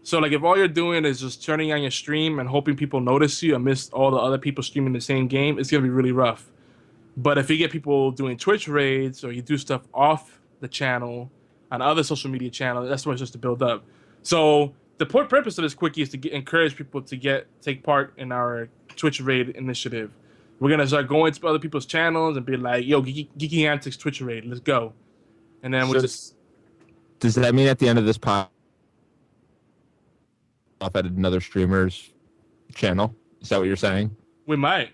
So, like, if all you're doing is just turning on your stream and hoping people notice you amidst all the other people streaming the same game, it's gonna be really rough. But if you get people doing Twitch raids or you do stuff off the channel on other social media channels, that's what it's just to build up. So the purpose of this quickie is to encourage people to take part in our Twitch raid initiative. We're gonna start going to other people's channels and be like, "Yo, Geeky Antics Twitch raid, let's go." And then we'll just. Does that mean at the end of this pod, off at another streamer's channel? Is that what you're saying? We might,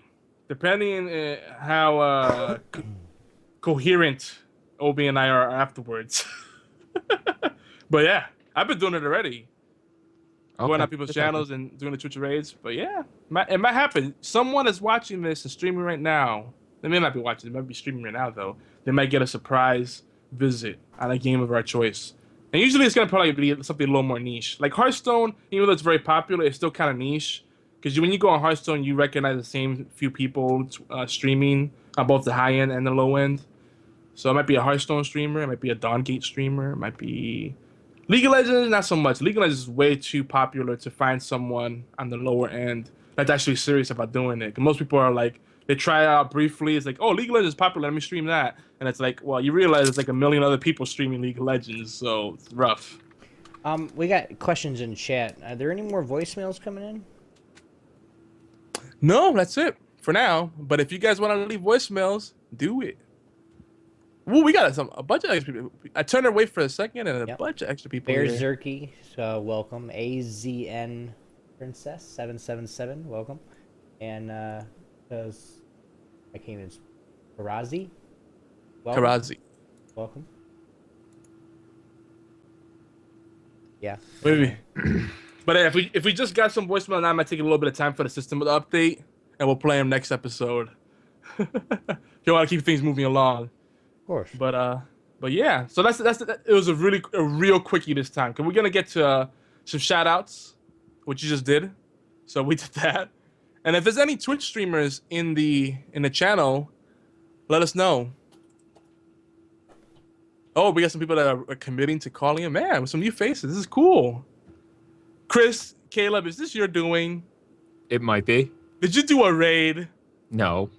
depending on how coherent Obi and I are afterwards. But yeah, I've been doing it already. Going on people's channels and doing the Twitch raids. But yeah, it might happen. Someone is watching this and streaming right now. They may not be watching. They might be streaming right now, though. They might get a surprise visit on a game of our choice. And usually it's going to probably be something a little more niche. Like Hearthstone, even though it's very popular, it's still kind of niche. Because when you go on Hearthstone, you recognize the same few people streaming on both the high end and the low end. So it might be a Hearthstone streamer. It might be a Dawngate streamer. It might be... League of Legends, not so much. League of Legends is way too popular to find someone on the lower end that's actually serious about doing it. Most people are like, they try it out briefly. It's like, oh, League of Legends is popular. Let me stream that. And it's like, well, you realize it's like a million other people streaming League of Legends, so it's rough. We got questions in chat. Are there any more voicemails coming in? No, that's it for now. But if you guys want to leave voicemails, do it. Ooh, we got a bunch of extra people. I turned away for a second, and a bunch of extra people. Bear Zerky, welcome. AZN Princess 777, welcome. And does I can't even. Karazi, welcome. Karazi, welcome. Yeah. Maybe. But if we just got some voicemail now, I might take a little bit of time for the system to update, and we'll play them next episode. You want to keep things moving along. Of course. But yeah, so it was a real quickie this time, because we're gonna get to some shout outs, which you just did. So we did that. And if there's any Twitch streamers in the channel, let us know. Oh, we got some people that are committing to calling in. Man, with some new faces. This is cool. Chris, Caleb, is this your doing? It might be. Did you do a raid? No.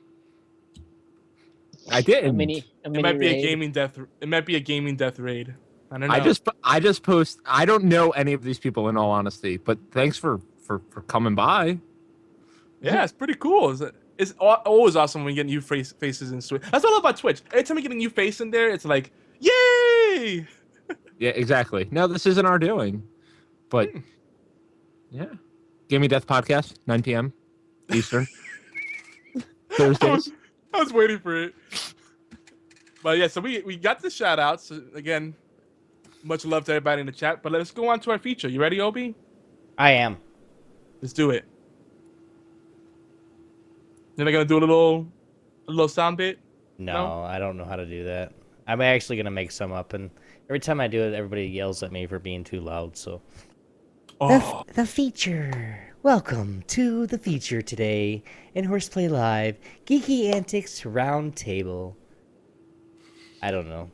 I didn't. It might be a gaming death. It might be a gaming death raid. I don't know. I just post. I don't know any of these people in all honesty, but thanks for coming by. Yeah, it's pretty cool. It's always awesome when you get new faces in Twitch. That's all about Twitch. Every time you get a new face in there, it's like, yay! Yeah, exactly. No, this isn't our doing, but yeah, Gaming Death Podcast, 9 p.m. Eastern. Thursdays. I was waiting for it. But yeah, so we got the shout outs. Again, much love to everybody in the chat. But let's go on to our feature. You ready, Obi? I am. Let's do it. Then I'm gonna do a little sound bit. No, I don't know how to do that. I'm actually gonna make some up, and every time I do it, everybody yells at me for being too loud. So, the feature. Welcome to the feature today in HorsePLAY Live, Geeky Antics Roundtable. I don't know.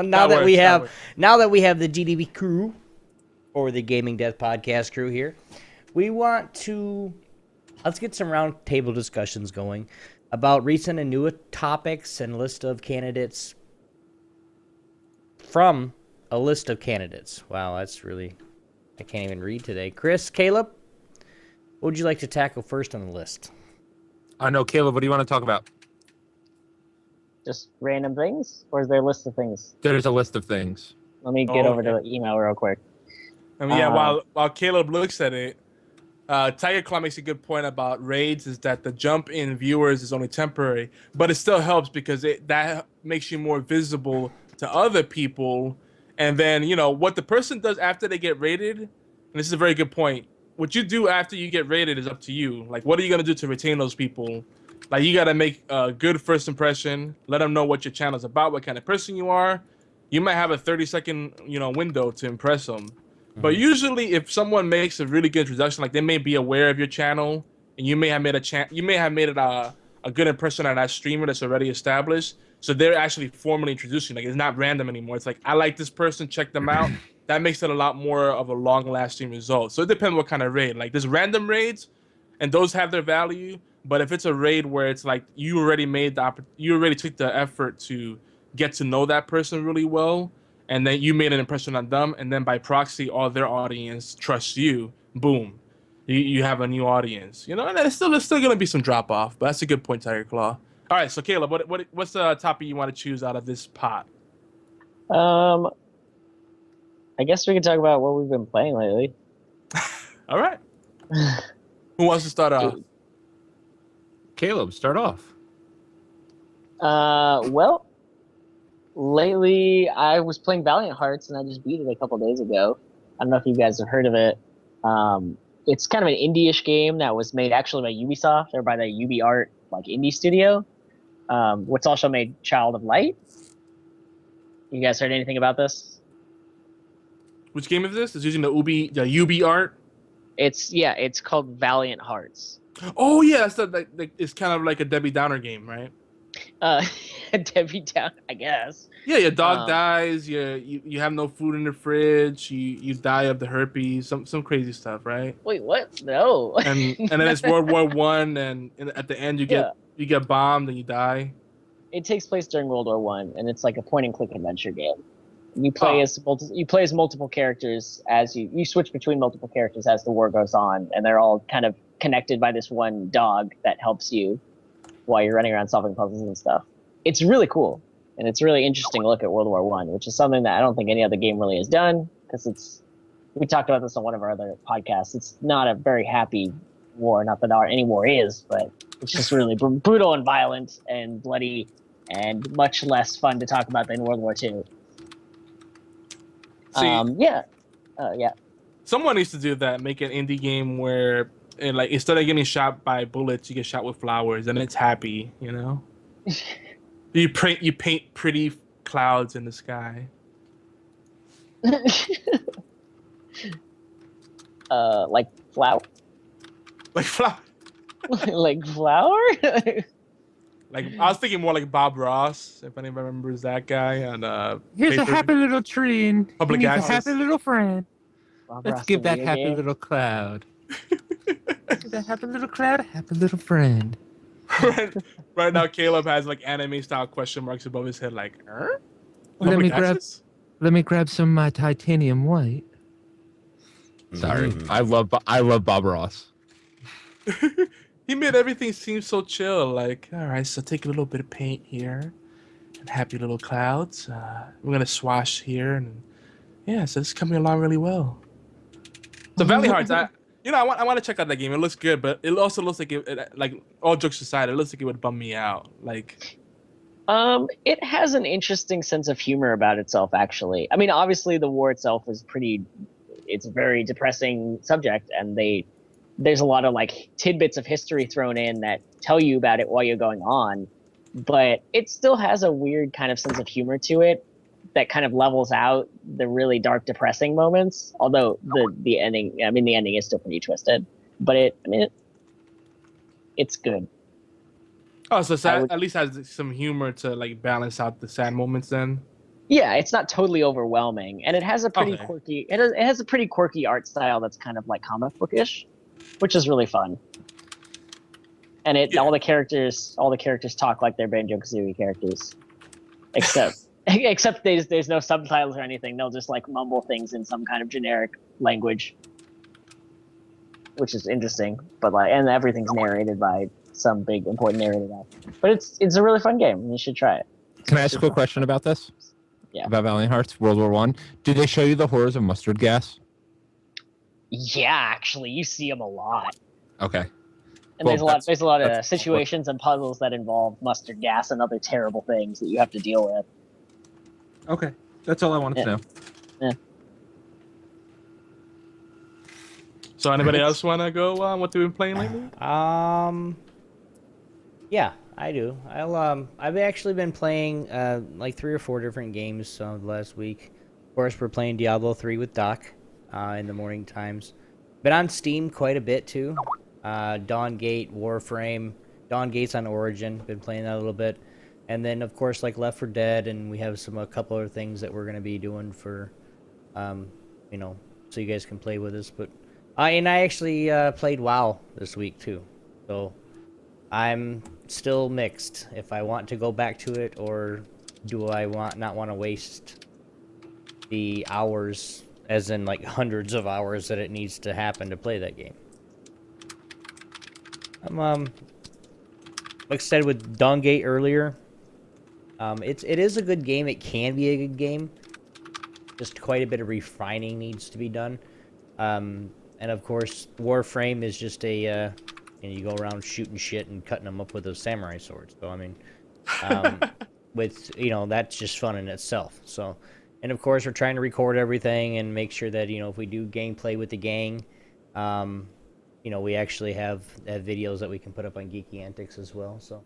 now that we have the GDB crew, or the Gaming Death Podcast crew here, we want to let's get some roundtable discussions going about recent and new topics and list of candidates from a list of candidates. Wow, that's really I can't even read today. Chris, Caleb. What would you like to tackle first on the list? I know, Caleb. What do you want to talk about? Just random things, or is there a list of things? There's a list of things. Let me get over to Okay. the email real quick. I mean, yeah. While Caleb looks at it, Tiger Claw makes a good point about raids. Is that the jump in viewers is only temporary, but it still helps because that makes you more visible to other people. And then what the person does after they get raided, and this is a very good point. What you do after you get raided is up to you. Like, what are you gonna do to retain those people? Like, you gotta make a good first impression. Let them know what your channel's about, what kind of person you are. You might have a 30-second, window to impress them. But usually, if someone makes a really good introduction, like they may be aware of your channel, and you may have made it a good impression on that streamer that's already established. So they're actually formally introducing. Like, it's not random anymore. It's like, I like this person, check them out. That makes it a lot more of a long-lasting result. So it depends what kind of raid. Like, there's random raids, and those have their value. But if it's a raid where it's like you already took the effort to get to know that person really well, and then you made an impression on them, and then by proxy, all their audience trusts you. Boom, you have a new audience. And there's still gonna be some drop off, but that's a good point, Tiger Claw. All right, so Caleb, what's the topic you want to choose out of this pot? I guess we can talk about what we've been playing lately. All right, who wants to start off? Caleb, start off. Well, lately I was playing Valiant Hearts, and I just beat it a couple days ago. I don't know if you guys have heard of it. It's kind of an indie-ish game that was made actually by Ubisoft, or by the UbiArt indie studio. What's also made Child of Light. You guys heard anything about this? Which game is this? It's using the UbiArt. It's called Valiant Hearts. Oh yeah, that's it's kind of like a Debbie Downer game, right? Debbie Down, I guess. Yeah, your dog dies. You have no food in the fridge. You die of the herpes. Some crazy stuff, right? Wait, what? No. And then it's World War I, and at the end you get bombed and you die. It takes place during World War I, and it's like a point-and-click adventure game. You play as multiple characters as you switch between multiple characters as the war goes on, and they're all kind of connected by this one dog that helps you while you're running around solving puzzles and stuff. It's really cool, and it's a really interesting look at World War I, which is something that I don't think any other game really has done, because we talked about this on one of our other podcasts. It's not a very happy war, not that any war is, but it's just really brutal and violent and bloody and much less fun to talk about than World War II. Yeah. Someone needs to do that. Make an indie game where, instead of getting shot by bullets, you get shot with flowers, and it's happy. You paint pretty clouds in the sky. Like flower. Like flower. Like flower. Like, I was thinking more like Bob Ross, if anyone remembers that guy on Here's a happy little tree and Public he needs access. a happy little friend. Bob Let's Ross give that video happy game. little cloud. Give that happy little cloud a happy little friend. right now Caleb has anime style question marks above his head, Let me access? Let me grab some of my titanium white. Sorry, I love Bob Ross. He made everything seem so chill. All right, so take a little bit of paint here, and happy little clouds. We're gonna swash here, and so it's coming along really well. So Valley Hearts, I want to check out that game. It looks good, but it also looks like all jokes aside, it looks like it would bum me out. It has an interesting sense of humor about itself, actually. I mean, obviously the war itself is it's a very depressing subject, and there's a lot of tidbits of history thrown in that tell you about it while you're going on, but it still has a weird kind of sense of humor to it that kind of levels out the really dark, depressing moments. Although the ending is still pretty twisted, but it's good. Oh, so at least has some humor to balance out the sad moments then. Yeah, it's not totally overwhelming, and it has a pretty quirky. It has a pretty quirky art style that's kind of comic bookish, which is really fun. And all the characters talk like they're Banjo-Kazooie characters, except there's no subtitles or anything. They'll just mumble things in some kind of generic language. which is interesting. But like, and everything's narrated by some big important narrator guy. But it's a really fun game, and you should try it. Can I ask a quick question about this? Yeah. About Valiant Hearts, World War One. Did they show you the horrors of mustard gas? Yeah, actually, you see them a lot. Okay. And there's a lot of situations and puzzles that involve mustard gas and other terrible things that you have to deal with. Okay, that's all I wanted to know. Yeah. So anybody else want to go on what they've been playing lately? Yeah, I do. I've actually been playing like 3 or 4 different games the last week. Of course, we're playing Diablo 3 with Doc in the morning times. Been on Steam quite a bit too. Dawngate, Warframe, Dawngate's on Origin. Been playing that a little bit, and then of course like Left 4 Dead, and we have a couple other things that we're gonna be doing for, you know, so you guys can play with us. But and I actually played WoW this week too, so I'm still mixed if I want to go back to it, or do I not want to waste the hours, as in like hundreds of hours that it needs to happen to play that game. Like I said with Dawngate earlier, it is a good game. It can be a good game. Just quite a bit of refining needs to be done. And of course, Warframe is just a you go around shooting shit and cutting them up with those samurai swords. So I mean, with that's just fun in itself. So, and of course, we're trying to record everything and make sure that if we do gameplay with the gang, we actually have videos that we can put up on Geeky Antics as well. So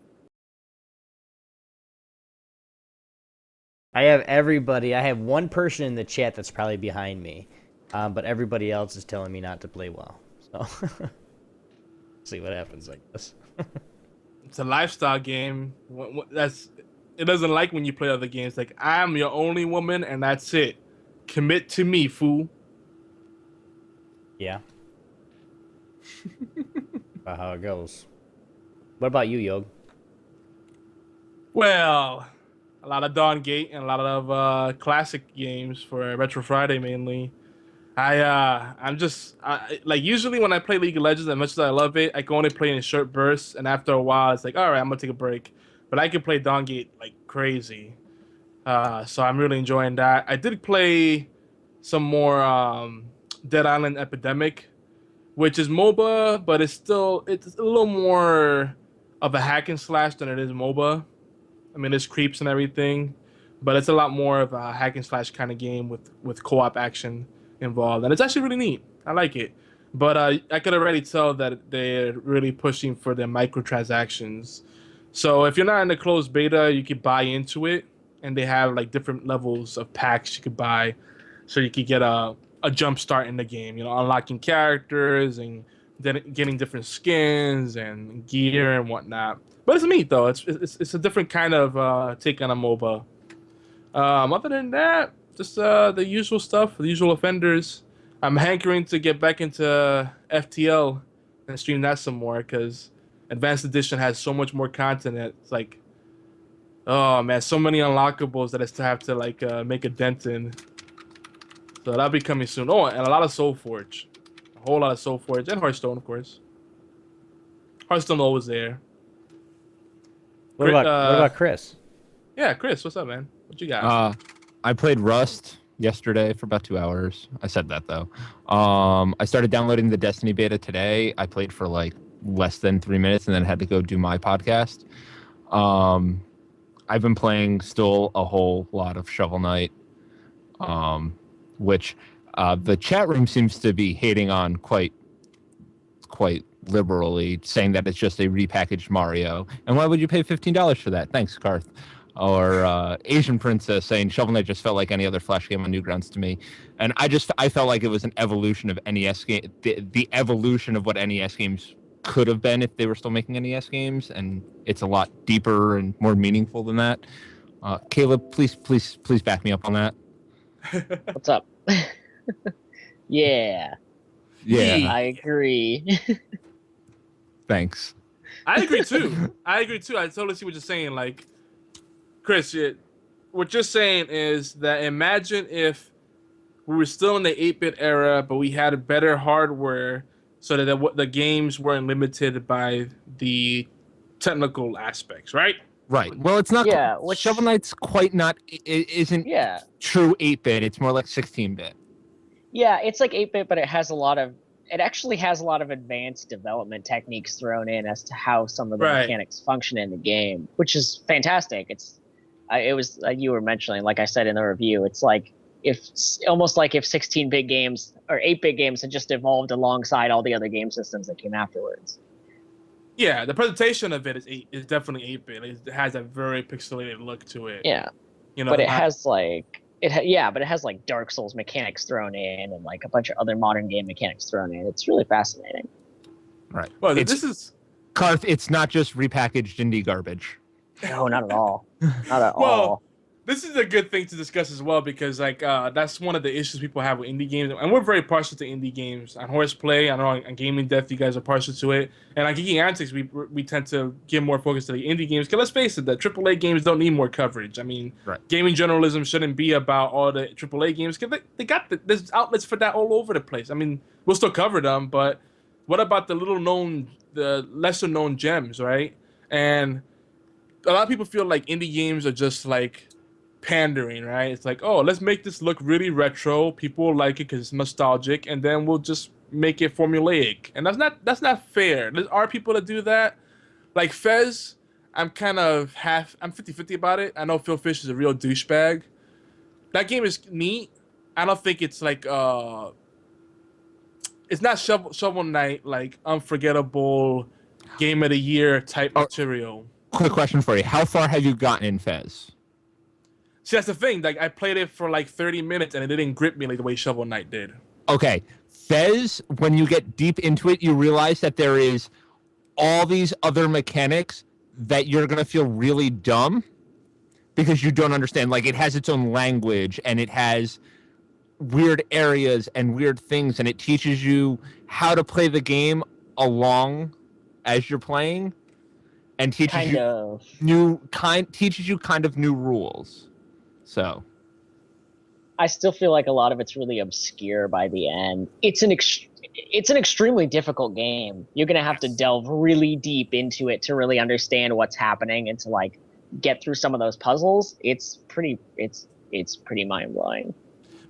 I have one person in the chat that's probably behind me, but everybody else is telling me not to play well. So see what happens, I guess. It's a lifestyle game. It doesn't like when you play other games. Like, I'm your only woman, and that's it. Commit to me, fool. Yeah. About how it goes. What about you, Yog? Well, a lot of Dawngate and a lot of classic games for Retro Friday mainly. I'm just like, usually when I play League of Legends, as much as I love it, I can only play in short bursts, and after a while, it's like, all right, I'm gonna take a break. But I can play Dawngate like crazy, so I'm really enjoying that. I did play some more Dead Island Epidemic, which is MOBA, but it's a little more of a hack and slash than it is MOBA. I mean, there's creeps and everything, but it's a lot more of a hack and slash kind of game with co-op action involved, and it's actually really neat. I like it, but I could already tell that they're really pushing for their microtransactions. So if you're not in the closed beta, you could buy into it, and they have like different levels of packs you could buy, so you could get a jump start in the game. Unlocking characters and then getting different skins and gear and whatnot. But it's neat though. It's a different kind of take on a MOBA. Other than that, just the usual stuff, the usual offenders. I'm hankering to get back into FTL and stream that some more, because Advanced Edition has so much more content. It's like, oh man, so many unlockables that I still have to like make a dent in. So that'll be coming soon. Oh, and a lot of Soulforge. A whole lot of Soulforge. And Hearthstone, of course. Hearthstone always there. What about Chris? Yeah, Chris, what's up, man? What you got? I played Rust yesterday for about 2 hours. I said that, though. I started downloading the Destiny beta today. I played for, like, less than 3 minutes and then had to go do my podcast. I've been playing still a whole lot of Shovel Knight, which the chat room seems to be hating on quite liberally, saying that it's just a repackaged Mario. And why would you pay $15 for that? Thanks, Karth. Or Asian Princess saying Shovel Knight just felt like any other Flash game on Newgrounds to me. And I felt like it was an evolution of NES game, the evolution of what NES games could have been if they were still making NES games, and it's a lot deeper and more meaningful than that. Caleb, please back me up on that. What's up? Yeah. I agree. Thanks. I agree too. I totally see what you're saying. Like, Chris, what you're saying is that imagine if we were still in the 8-bit era, but we had better hardware so that the games weren't limited by the technical aspects, right? Right. Well, it's not. Yeah, Shovel Knight's quite not. It isn't yeah. true 8-bit. It's more like 16-bit. Yeah, it's like 8-bit, but it actually has a lot of advanced development techniques thrown in as to how some of the Right. mechanics function in the game, which is fantastic. It was you were mentioning, like I said in the review, it's like almost like if 16-bit games or 8-bit games had just evolved alongside all the other game systems that came afterwards. Yeah, the presentation of it is definitely 8-bit. It has a very pixelated look to it. Yeah, You know, but it has like but it has like Dark Souls mechanics thrown in and like a bunch of other modern game mechanics thrown in. It's really fascinating. Right. Well, it's, this is Karth, it's not just repackaged indie garbage. No, not at all. Not at well, all. this is a good thing to discuss as well because that's one of the issues people have with indie games, and we're very partial to indie games. On HorsePLAY, I know on Gaming Death, you guys are partial to it, and on Geeky Antics, we tend to give more focus to the indie games. Because let's face it, the AAA games don't need more coverage. I mean, gaming journalism shouldn't be about all the AAA games because they got there's outlets for that all over the place. I mean, we'll still cover them, but what about the lesser known gems, right? And a lot of people feel like indie games are just like pandering, right? It's like, oh, let's make this look really retro. People will like it because it's nostalgic, and then we'll just make it formulaic. And that's not fair. There are people that do that. Like Fez, I'm 50-50 about it. I know Phil Fish is a real douchebag. That game is neat. I don't think it's like it's not Shovel Knight like unforgettable game of the year type material. Quick question for you: how far have you gotten in Fez? See, that's the thing. Like, I played it for like 30 minutes, and it didn't grip me like the way Shovel Knight did. Okay, Fez. When you get deep into it, you realize that there is all these other mechanics that you're gonna feel really dumb because you don't understand. Like, it has its own language, and it has weird areas and weird things, and it teaches you how to play the game along as you're playing, and teaches you kind of new rules. So I still feel like a lot of it's really obscure by the end. It's an extremely difficult game. You're gonna have to delve really deep into it to really understand what's happening and to like get through some of those puzzles. It's pretty mind blowing.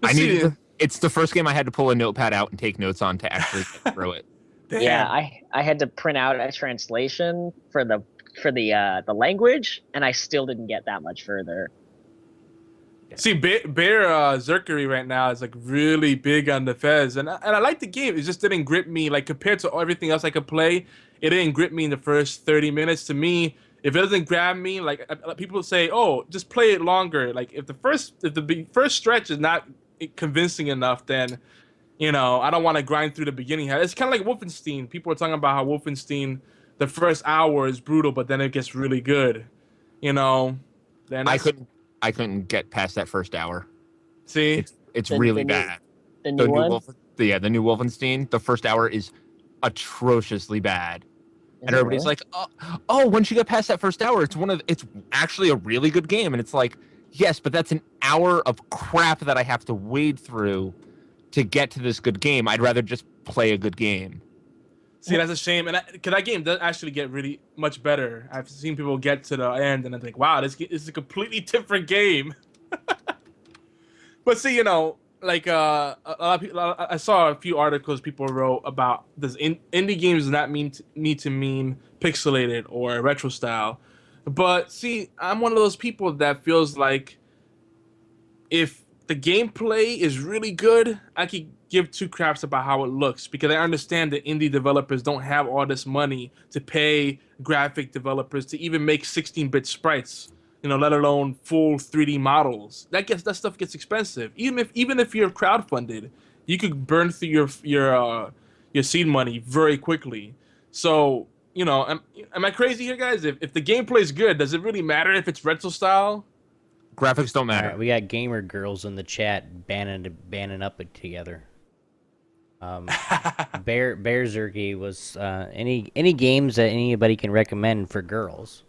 It's the first game I had to pull a notepad out and take notes on to actually get through it. Damn. Yeah, I had to print out a translation for the language, and I still didn't get that much further. See, Bear Zerkery right now is like really big on the Fez, and I like the game. It just didn't grip me like compared to everything else I could play. It didn't grip me in the first 30 minutes. To me, if it doesn't grab me, like people say, oh, just play it longer. Like if the first stretch is not convincing enough, then I don't want to grind through the beginning. It's kind of like Wolfenstein. People are talking about how Wolfenstein, the first hour is brutal, but then it gets really good. Then I couldn't get past that first hour. See, it's really bad. The new one? The new Wolfenstein. The first hour is atrociously bad, and everybody's like, "Oh, once you get past that first hour, it's actually a really good game." And it's like, yes, but that's an hour of crap that I have to wade through to get to this good game. I'd rather just play a good game. See, that's a shame, and because that game does actually get really much better. I've seen people get to the end, and I think, "Wow, this is a completely different game." But see, like a lot of people, I saw a few articles people wrote about this. Indie games does not need to mean pixelated or retro style. But see, I'm one of those people that feels like if the gameplay is really good, I could give two craps about how it looks because I understand that indie developers don't have all this money to pay graphic developers to even make 16-bit sprites, let alone full 3D models. That stuff gets expensive. Even if you're crowdfunded, you could burn through your seed money very quickly. So, am I crazy here, guys? If the gameplay is good, does it really matter if it's retro style? Graphics don't matter. All right, we got gamer girls in the chat banning up it together. Bear Zerky was any games that anybody can recommend for girls.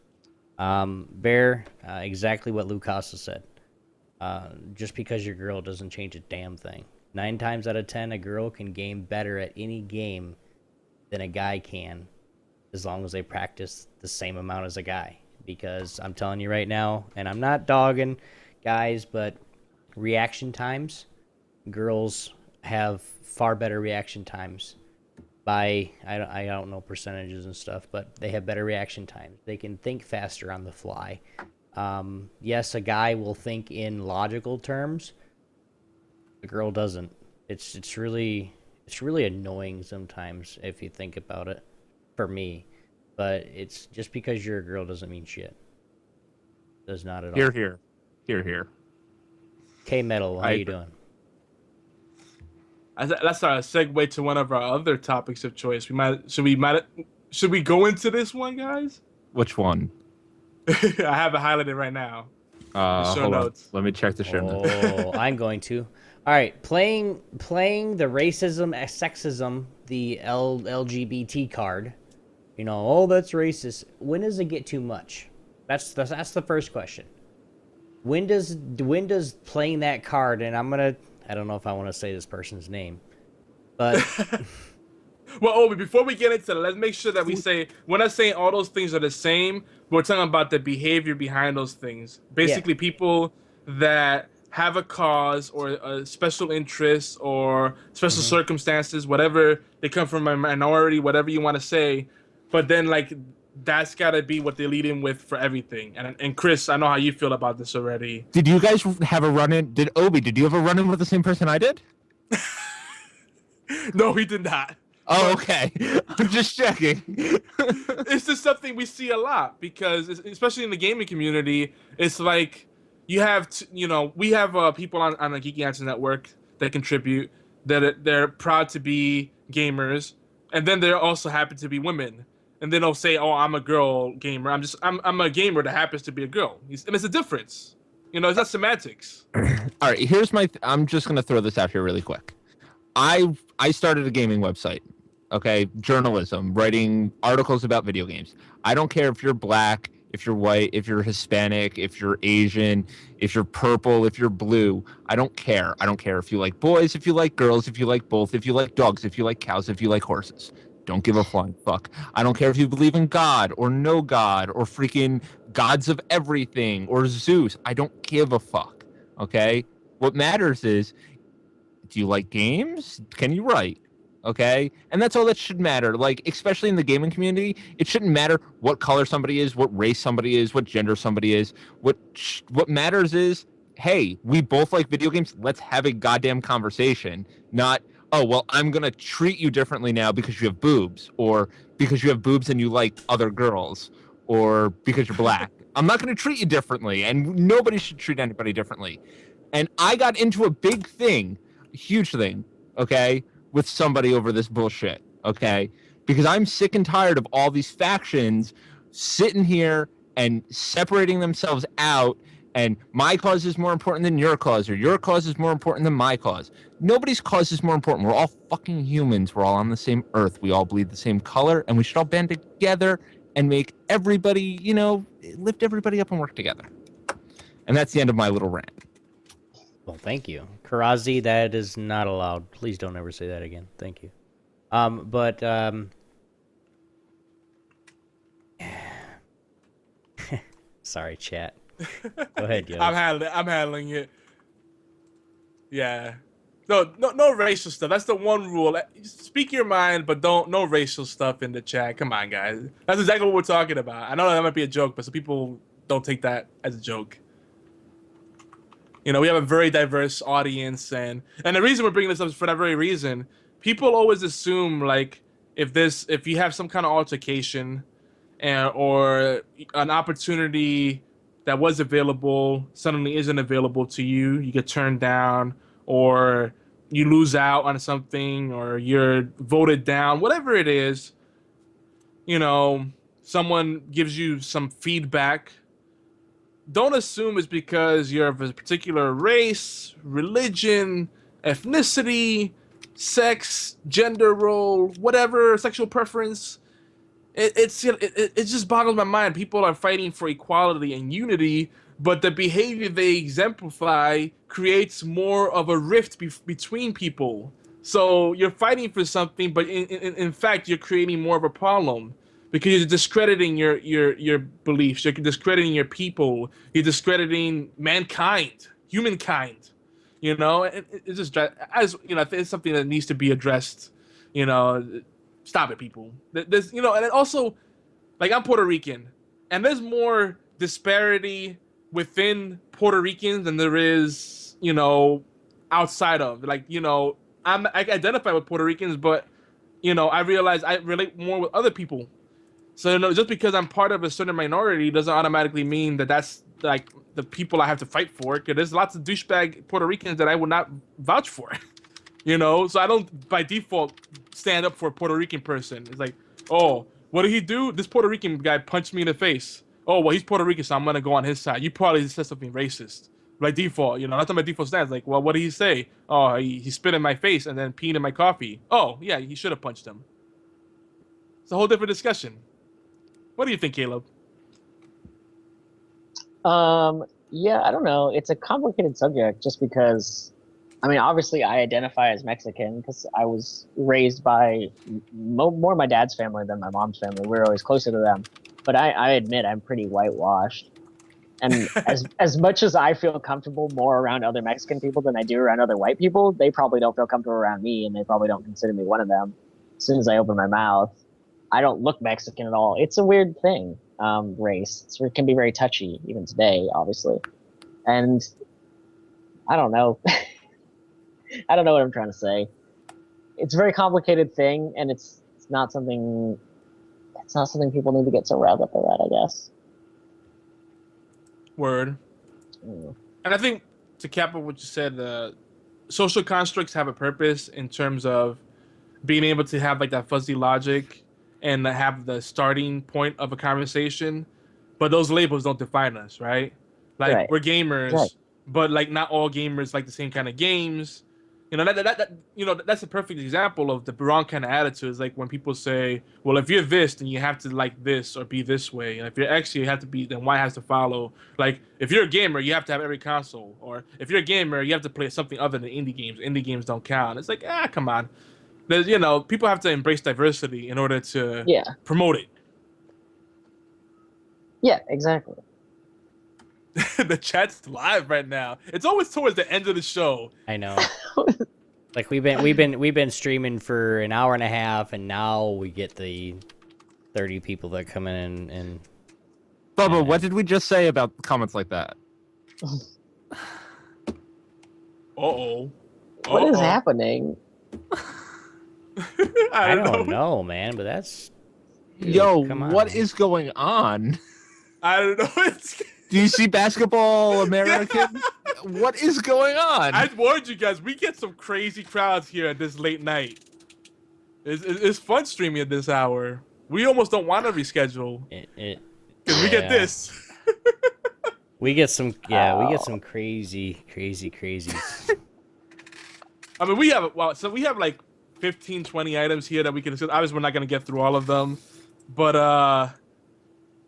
Bear, exactly what Lucasa said. Just because you're a girl doesn't change a damn thing. 9 times out of 10, a girl can game better at any game than a guy can, as long as they practice the same amount as a guy. Because I'm telling you right now, and I'm not dogging guys, but reaction times, girls have far better reaction times by, I don't know percentages and stuff, but they have better reaction times. They can think faster on the fly. Yes, a guy will think in logical terms. A girl doesn't. It's really annoying sometimes if you think about it, for me. But it's just because you're a girl doesn't mean shit. Does not at all. Here. K-Metal, how you doing? That's our segue to one of our other topics of choice. Should we go into this one, guys? Which one? I have it highlighted right now. Show notes. Let me check the show notes. Oh, I'm going to. All right, playing the racism, sexism, the LGBT card. You know, oh, that's racist. When does it get too much? That's the first question. When does playing that card, and I don't know if I want to say this person's name, but well, Obi, before we get into that, let's make sure that we say we're not saying all those things are the same. We're talking about the behavior behind those things. Basically, people that have a cause or a special interest or special circumstances, whatever, they come from a minority, whatever you want to say. But then, like, that's got to be what they lead in with for everything. And Chris, I know how you feel about this already. Did you guys have a run-in? Did you have a run-in with the same person I did? No, he did not. Oh, okay. I'm just checking. It's just something we see a lot because, especially in the gaming community, it's like you have, we have people on the Geeky Answer Network that contribute, that they're proud to be gamers, and then there also happen to be women. And then they'll say, "Oh, I'm a girl gamer. I'm a gamer that happens to be a girl." And it's a difference. It's not semantics. All right, here's I'm just gonna throw this out here really quick. I started a gaming website. Okay, journalism, writing articles about video games. I don't care if you're black, if you're white, if you're Hispanic, if you're Asian, if you're purple, if you're blue. I don't care. I don't care if you like boys, if you like girls, if you like both, if you like dogs, if you like cows, if you like horses. Don't give a flying fuck. I don't care if you believe in God or no God or freaking gods of everything or Zeus. I don't give a fuck. Okay? What matters is, do you like games? Can you write? Okay? And that's all that should matter. Like, especially in the gaming community, it shouldn't matter what color somebody is, what race somebody is, what gender somebody is. What matters is, hey, we both like video games. Let's have a goddamn conversation. Not, oh, well, I'm going to treat you differently now because you have boobs, or because you have boobs and you like other girls, or because you're black. I'm not going to treat you differently, and nobody should treat anybody differently. And I got into a big thing, a huge thing, okay, with somebody over this bullshit, okay? Because I'm sick and tired of all these factions sitting here and separating themselves out, and my cause is more important than your cause, or your cause is more important than my cause. Nobody's cause is more important. We're all fucking humans. We're all on the same earth. We all bleed the same color, and we should all band together and make everybody, lift everybody up and work together. And that's the end of my little rant. Well, thank you. Karazi, that is not allowed. Please don't ever say that again. Thank you. Sorry, chat. Go ahead, yo. I'm handling it. Yeah. No racial stuff. That's the one rule. Speak your mind, but no racial stuff in the chat. Come on, guys. That's exactly what we're talking about. I know that might be a joke, but some people don't take that as a joke. We have a very diverse audience, and the reason we're bringing this up is for that very reason. People always assume, like, if you have some kind of altercation, or an opportunity that was available suddenly isn't available to you, you get turned down, or you lose out on something, or you're voted down, whatever it is, someone gives you some feedback. Don't assume it's because you're of a particular race, religion, ethnicity, sex, gender role, whatever, sexual preference. It just boggles my mind. People are fighting for equality and unity, but the behavior they exemplify creates more of a rift between people. So you're fighting for something, but in fact, you're creating more of a problem because you're discrediting your beliefs. You're discrediting your people. You're discrediting mankind, humankind. You know, it's just as you know, it's something that needs to be addressed. You know, stop it, people. There's you know, and also, like I'm Puerto Rican, and there's more disparity within Puerto Ricans than there is, you know, outside of. Like, you know, I identify with Puerto Ricans, but you know, I realize I relate more with other people. So you know, just because I'm part of a certain minority doesn't automatically mean that that's like the people I have to fight for. Because there's lots of douchebag Puerto Ricans that I would not vouch for. You know, so I don't by default stand up for a Puerto Rican person. It's like, oh, what did he do? This Puerto Rican guy punched me in the face. Oh, well, he's Puerto Rican, so I'm gonna go on his side. You probably said something racist by default. You know, that's what my default stance. Like, well, what did he say? Oh, he spit in my face and then peed in my coffee. Oh, yeah, he should have punched him. It's a whole different discussion. What do you think, Caleb? Yeah, I don't know. It's a complicated subject just because, I mean, obviously I identify as Mexican because I was raised by more my dad's family than my mom's family. We were always closer to them. But I admit I'm pretty whitewashed. And as much as I feel comfortable more around other Mexican people than I do around other white people, they probably don't feel comfortable around me, and they probably don't consider me one of them. As soon as I open my mouth, I don't look Mexican at all. It's a weird thing, race. It can be very touchy, even today, obviously. And I don't know. I don't know what I'm trying to say. It's a very complicated thing, and it's not something people need to get so riled up about, I guess. Word. Mm. And I think to cap up what you said, social constructs have a purpose in terms of being able to have like that fuzzy logic and have the starting point of a conversation, but those labels don't define us, right? Like Right. we're gamers, Right. but like not all gamers like the same kind of games. You know that you know that's a perfect example of the wrong kind of attitude. Is like when people say, "Well, if you're this, then you have to like this or be this way, and if you're X, you have to be. Then Y has to follow." Like if you're a gamer, you have to have every console, or if you're a gamer, you have to play something other than indie games. Indie games don't count. It's like come on. There's you know people have to embrace diversity in order to Yeah. promote it. Yeah, exactly. The chat's live right now. It's always towards the end of the show. I know. Like we've been streaming for an hour and a half, and now we get the 30 people that come in and Bubba, what did we just say about comments like that? Uh-oh. What is happening? I don't know, man, but that's Yo, come on, what man. is going on? I don't know. Do you see Basketball American? What is going on? I warned you guys. We get some crazy crowds here at this late night. It's fun streaming at this hour. We almost don't want to reschedule because we get this. We get some crazy. I mean, we have like 15, 20 items here that we can. Obviously, we're not going to get through all of them, but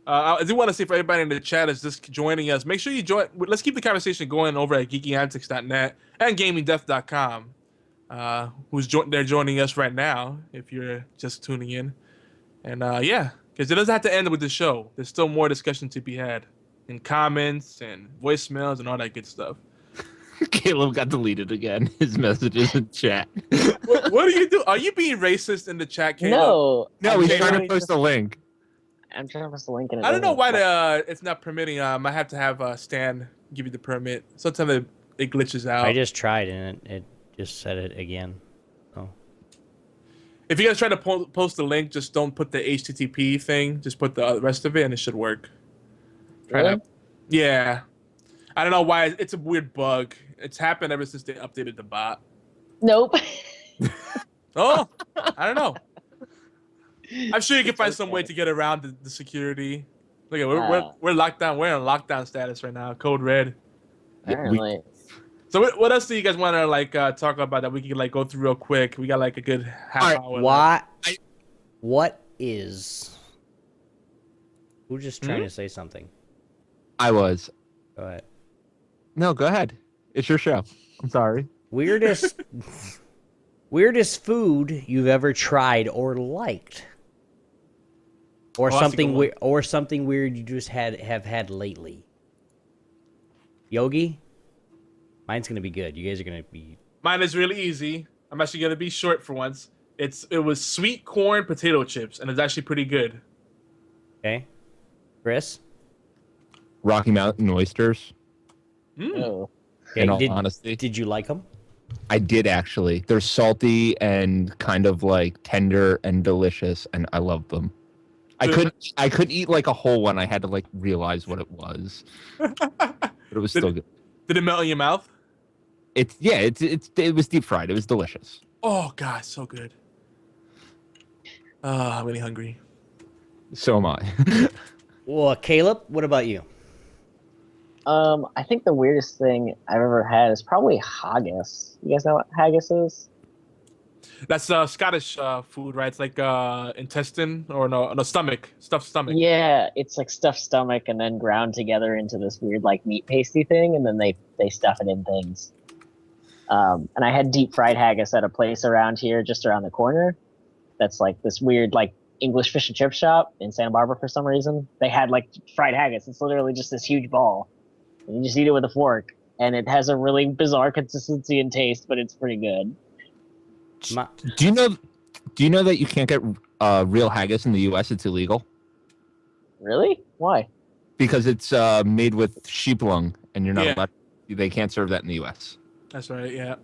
I do want to say for everybody in the chat is just joining us. Make sure you join. Let's keep the conversation going over at geekyantics.net and gamingdeath.com. Who's they're joining us right now? If you're just tuning in, and yeah, because it doesn't have to end with the show. There's still more discussion to be had in comments and voicemails and all that good stuff. Caleb got deleted again. His messages in chat. What do you do? Are you being racist in the chat, Caleb? No, he's trying to post a link. I'm trying to post the link in it. I don't know why it's not permitting. I have to have Stan give you the permit. Sometimes it glitches out. I just tried and it just said it again. Oh. If you guys try to post the link, just don't put the HTTP thing. Just put the rest of it, and it should work. Really? Yeah. I don't know why. It's a weird bug. It's happened ever since they updated the bot. Nope. Oh, I don't know. I'm sure you can find some way to get around the security. Look at we're locked down. We're in lockdown status right now. Code red. Apparently. So what else do you guys want to like talk about that we can like go through real quick? We got like a good half hour. What is? Who's just trying to say something? I was. Go ahead. No, go ahead. It's your show. I'm sorry. Weirdest Weirdest food you've ever tried or liked, or something weird you just have had lately. Yogi, mine's gonna be good. You guys are gonna be. Mine is really easy. I'm actually gonna be short for once. It was sweet corn potato chips, and it's actually pretty good. Okay, Chris. Rocky Mountain oysters. Oh. Okay, In all honesty, did you like them? I did actually. They're salty and kind of like tender and delicious, and I love them. I couldn't eat like a whole one. I had to like realize what it was, but it was still good. Did it melt in your mouth? It was deep fried. It was delicious. Oh god, so good. I'm really hungry. So am I. Well, Caleb, what about you? I think the weirdest thing I've ever had is probably haggis. You guys know what haggis is? That's Scottish food, right? It's like intestine or no stomach, stuffed stomach. Yeah, it's like stuffed stomach and then ground together into this weird like meat pasty thing, and then they stuff it in things. And I had deep fried haggis at a place around here, just around the corner. That's like this weird like English fish and chip shop in Santa Barbara for some reason. They had like fried haggis. It's literally just this huge ball. And you just eat it with a fork, and it has a really bizarre consistency and taste, but it's pretty good. Do you know that you can't get real haggis in the U.S.? It's illegal Really? Why? because it's made with sheep lung, and you're not allowed. They can't serve that in the U.S. That's right. Yeah.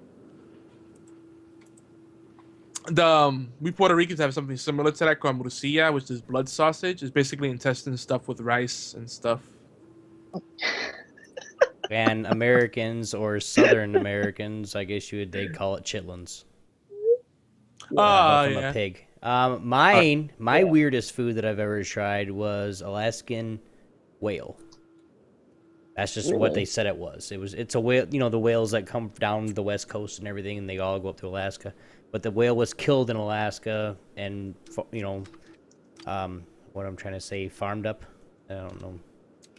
We Puerto Ricans have something similar to that called morcilla, which is blood sausage. It's basically intestine stuffed with rice and stuff. And Americans or Southern Americans, I guess they call it chitlins. From a pig. My weirdest food that I've ever tried was Alaskan whale. That's just what they said it was. It's a whale, the whales that come down the west coast and everything, and they all go up to Alaska. But the whale was killed in Alaska, and what I'm trying to say, farmed up. I don't know.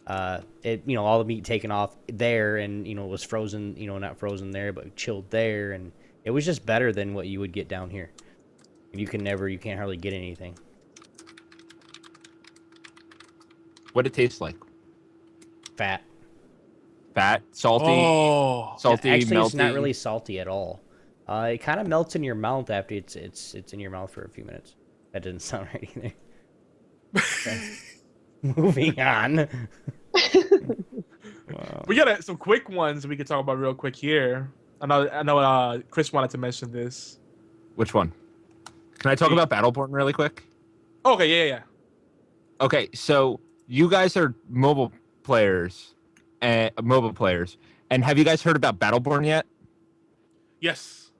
All the meat taken off there, and it was frozen. Not frozen there, but chilled there, and it was just better than what you would get down here. You can't hardly get anything. What it tastes like? Fat, salty, salty. Yeah, actually, melty. It's not really salty at all. It kind of melts in your mouth after it's in your mouth for a few minutes. That didn't sound right either. Okay. Moving on. Wow. We got some quick ones we could talk about real quick here. I know. Chris wanted to mention this. Which one? Can I talk about Battleborn really quick? Okay, yeah. Okay, so you guys are mobile players, and have you guys heard about Battleborn yet? Yes.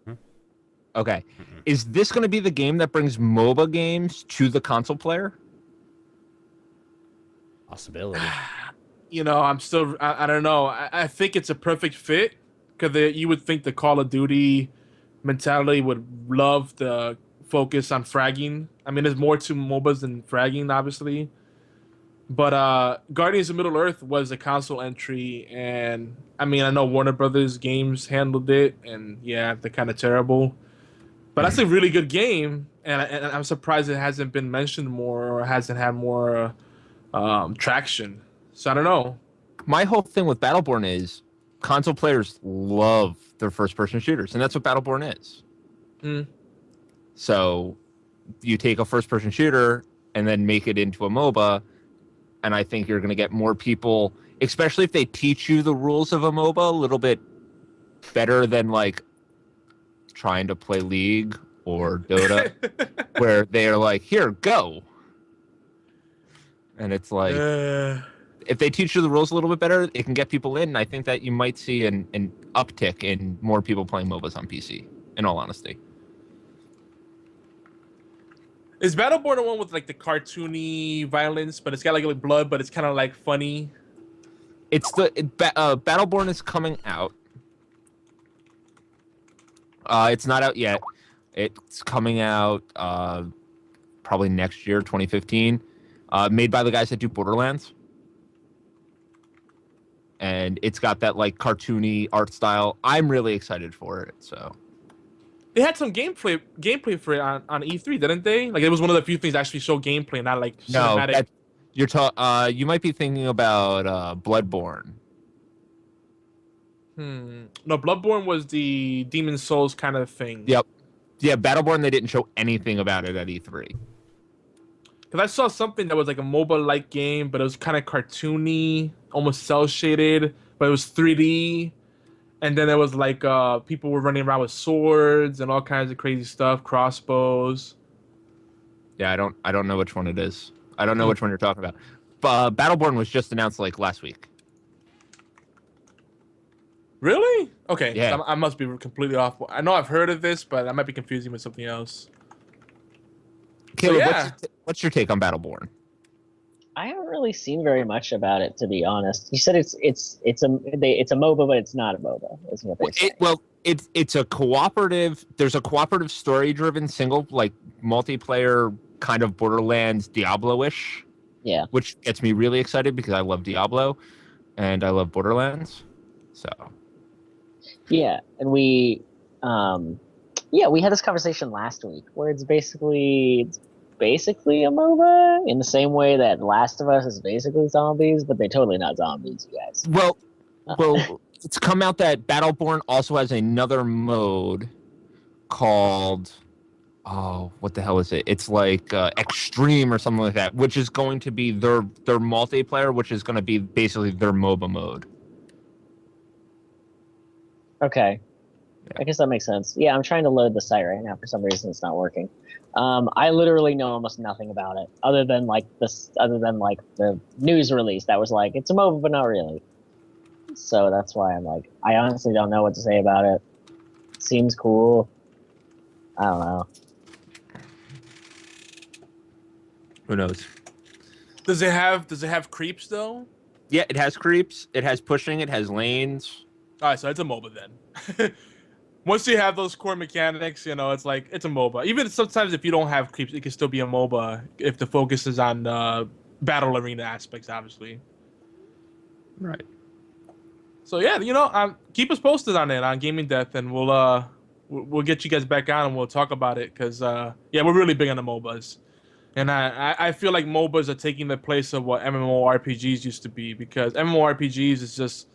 Okay. Is this going to be the game that brings MOBA games to the console player? Possibility. I'm still. I don't know. I think it's a perfect fit because you would think the Call of Duty mentality would love the focus on fragging. I mean, there's more to MOBAs than fragging, obviously. But Guardians of Middle-earth was a console entry, and I mean, I know Warner Brothers games handled it, and yeah, they're kind of terrible. But that's a really good game, and I'm surprised it hasn't been mentioned more or hasn't had more traction. So I don't know. My whole thing with Battleborn is console players love their first-person shooters, and that's what Battleborn is. So you take a first-person shooter and then make it into a MOBA, and I think you're going to get more people, especially if they teach you the rules of a MOBA a little bit better than like trying to play League or Dota, where they're like, here, go. And it's like, if they teach you the rules a little bit better, it can get people in. And I think that you might see an uptick in more people playing MOBAs on PC, in all honesty. Is Battleborn the one with like the cartoony violence, but it's got like blood, but it's kind of like funny? Battleborn is coming out. It's not out yet. It's coming out probably next year, 2015. Made by the guys that do Borderlands. And it's got that like cartoony art style. I'm really excited for it. So They had some gameplay for it on E3, didn't they? Like it was one of the few things that actually show gameplay, not like No, cinematic. you might be thinking about Bloodborne. No, Bloodborne was the Demon Souls kind of thing. Yep. Yeah, Battleborn, they didn't show anything about it at E3. Because I saw something that was like a mobile-like game, but it was kind of cartoony, almost cel-shaded, but it was 3D. And then it was like people were running around with swords and all kinds of crazy stuff, crossbows. Yeah, I don't know which one it is. I don't know which one you're talking about. Battleborn was just announced like last week. Really? Okay. Yeah. I must be completely off. I know I've heard of this, but I might be confusing with something else. Caleb, yeah. what's your take on Battleborn? I haven't really seen very much about it, to be honest. You said it's a MOBA, but it's not a MOBA. Is what they say. It's a cooperative. There's a cooperative, story-driven, single like multiplayer kind of Borderlands Diablo-ish. Yeah. Which gets me really excited because I love Diablo, and I love Borderlands. So. Yeah, and we had this conversation last week where it's basically a MOBA in the same way that Last of Us is basically zombies, but they're totally not zombies, you guys. Well, it's come out that Battleborn also has another mode called, what the hell is it? It's like Extreme or something like that, which is going to be their multiplayer, which is going to be basically their MOBA mode. Okay. I guess that makes sense. Yeah, I'm trying to load the site right now. For some reason, it's not working. I literally know almost nothing about it, other than the news release that was like it's a MOBA, but not really. So that's why I'm like, I honestly don't know what to say about it. Seems cool. I don't know. Who knows? Does it have creeps though? Yeah, it has creeps. It has pushing. It has lanes. All right, so it's a MOBA then. Once you have those core mechanics, it's like it's a MOBA. Even sometimes if you don't have creeps, it can still be a MOBA if the focus is on battle arena aspects, obviously. Right. So yeah, keep us posted on it on Gaming Death, and we'll get you guys back on and we'll talk about it because we're really big on the MOBAs, and I feel like MOBAs are taking the place of what MMORPGs used to be because MMORPGs is just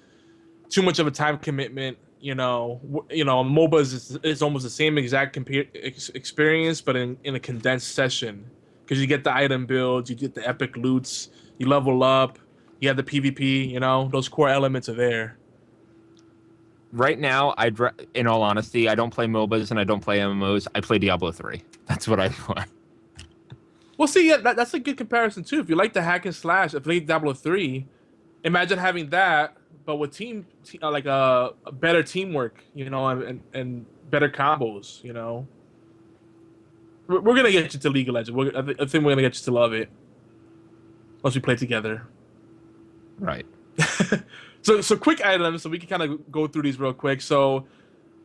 too much of a time commitment. MOBAs is almost the same exact experience, but in a condensed session. Because you get the item builds, you get the epic loots, you level up, you have the PvP. Those core elements are there. Right now, in all honesty, I don't play MOBAs and I don't play MMOs. I play Diablo 3. That's what I play. Well, see, yeah, that's a good comparison too. If you like the hack and slash, if you like Diablo 3, imagine having that. But with a better teamwork, and better combos, we're gonna get you to League of Legends. I think we're gonna get you to love it once we play together. Right. So quick items, so we can kind of go through these real quick. So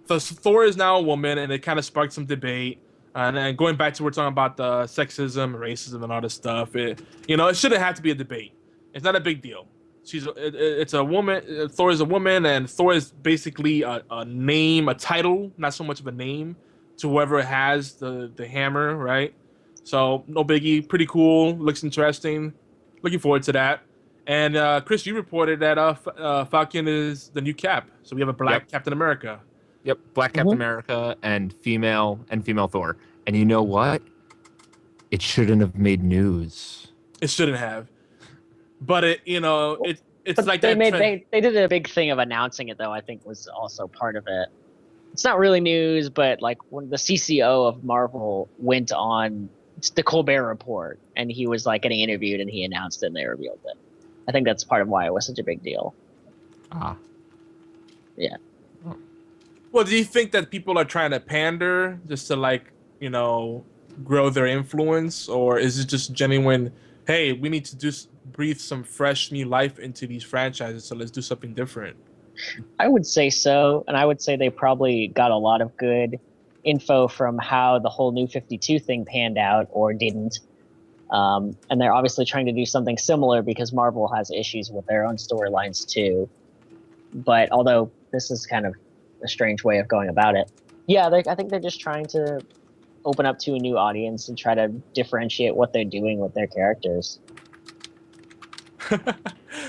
Thor is now a woman, and it kind of sparked some debate. And then going back to we're talking about the sexism, racism, and all this stuff. It shouldn't have to be a debate. It's not a big deal. It's a woman. Thor is a woman, and Thor is basically a name, a title, not so much of a name to whoever has the hammer, right? So no biggie, pretty cool, looks interesting. Looking forward to that. And Chris, you reported that Falcon is the new Cap, so we have a black Captain America. Yep, black Captain America and female Thor. And you know what? It shouldn't have made news. It shouldn't have. But it's but like they that. They did a big thing of announcing it, though. I think was also part of it. It's not really news, but like when the CCO of Marvel went on the Colbert Report, and he was like getting interviewed, and he announced it, and they revealed it. I think that's part of why it was such a big deal. Yeah. Well, do you think that people are trying to pander just to grow their influence, or is it just genuine? Hey, we need to breathe some fresh new life into these franchises, so let's do something different. I would say so, and I would say they probably got a lot of good info from how the whole New 52 thing panned out or didn't. And they're obviously trying to do something similar because Marvel has issues with their own storylines too. But although this is kind of a strange way of going about it, Yeah, I think they're just trying to open up to a new audience and try to differentiate what they're doing with their characters.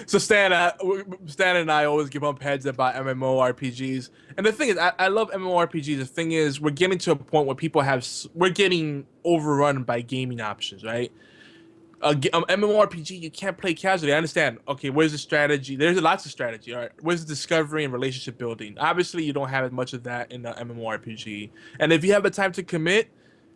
So Stan and I always give up heads about MMORPGs, and the thing is, I love MMORPGs. The thing is, we're getting to a point where we're getting overrun by gaming options, right? MMORPG, you can't play casually. I understand. Okay, where's the strategy? There's lots of strategy. All right, where's the discovery and relationship building? Obviously, you don't have as much of that in the MMORPG. And if you have the time to commit,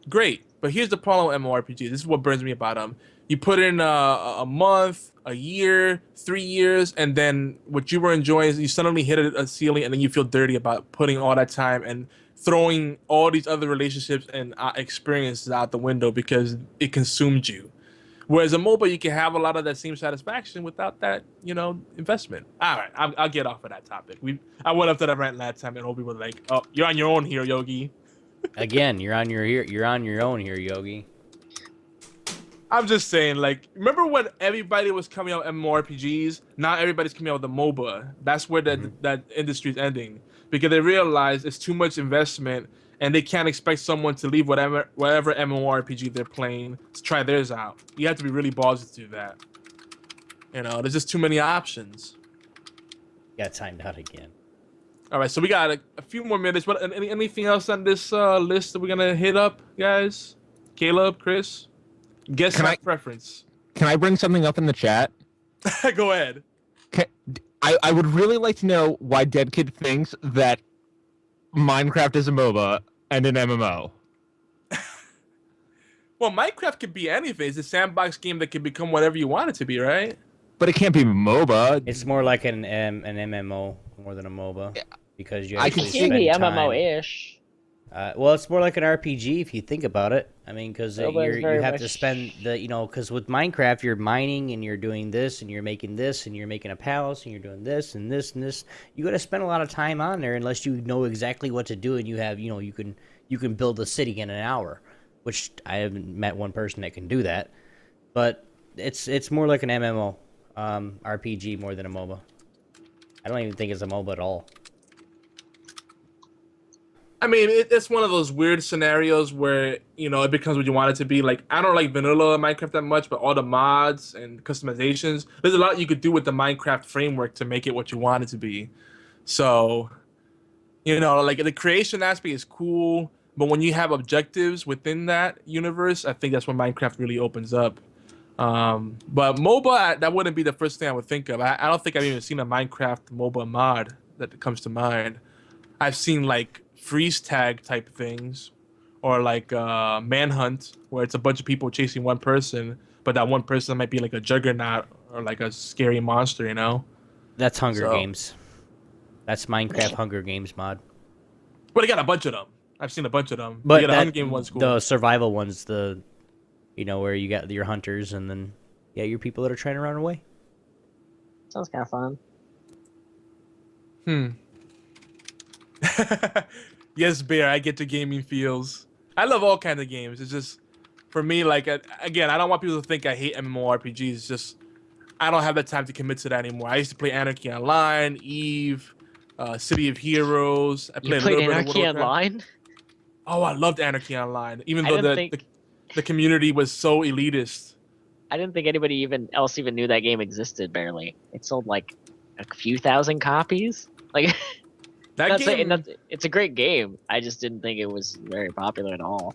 great. But here's the problem with MMORPG. This is what burns me about them. You put in a month, a year, 3 years, and then what you were enjoying is you suddenly hit a ceiling, and then you feel dirty about putting all that time and throwing all these other relationships and experiences out the window because it consumed you. Whereas a MOBA, you can have a lot of that same satisfaction without that, investment. All right, I'll get off of that topic. I went up to that rant last time, and Obi was like, "Oh, you're on your own here, Yogi." Again, you're on your own here, Yogi. I'm just saying, like, remember when everybody was coming out with MMORPGs? Now everybody's coming out with the MOBA. That's where that industry's ending because they realize it's too much investment, and they can't expect someone to leave whatever MMORPG they're playing to try theirs out. You have to be really ballsy to do that. There's just too many options. Got timed out again. All right, so we got a few more minutes. What anything else on this list that we're gonna hit up, guys? Caleb, Chris, guess my preference. Can I bring something up in the chat? Go ahead. I would really like to know why Dead Kid thinks that Minecraft is a MOBA and an MMO. Well, Minecraft could be anything. It's a sandbox game that can become whatever you want it to be, right? But it can't be MOBA. It's more like an MMO more than a MOBA because you It actually can spend be time. MMO-ish. Well, it's more like an RPG if you think about it. I mean, because you very have to much- spend because with Minecraft you're mining and you're doing this and you're making this and you're making a palace and you're doing this and this and this. You got to spend a lot of time on there unless you know exactly what to do and you have you can build a city in an hour, which I haven't met one person that can do that. But it's more like an MMO RPG more than a MOBA. I don't even think it's a MOBA at all. I mean, it's one of those weird scenarios where, it becomes what you want it to be. Like, I don't like vanilla Minecraft that much, but all the mods and customizations, there's a lot you could do with the Minecraft framework to make it what you want it to be. So, like the creation aspect is cool, but when you have objectives within that universe, I think that's when Minecraft really opens up. But MOBA, that wouldn't be the first thing I would think of. I don't think I've even seen a Minecraft MOBA mod that comes to mind. I've seen like freeze tag type things, or like manhunt, where it's a bunch of people chasing one person, but that one person might be like a juggernaut or like a scary monster, That's Hunger Games. That's Minecraft Hunger Games mod. But they got a bunch of them. I've seen a bunch of them. But the Hunger Game one's cool. The survival one's where you got your hunters and then your people that are trying to run away. Sounds kind of fun. Yes, Bear, I get the gaming feels. I love all kinds of games. It's just, for me, like, again, I don't want people to think I hate MMORPGs. It's just, I don't have that time to commit to that anymore. I used to play Anarchy Online, Eve, City of Heroes. I You played a played little bit of Anarchy World of Warcraft. Online? Oh, I loved Anarchy Online, even I though didn't the community was so elitist. I didn't think anybody else even knew that game existed. Barely. It sold like a few thousand copies. Like That game, it's a great game. I just didn't think it was very popular at all.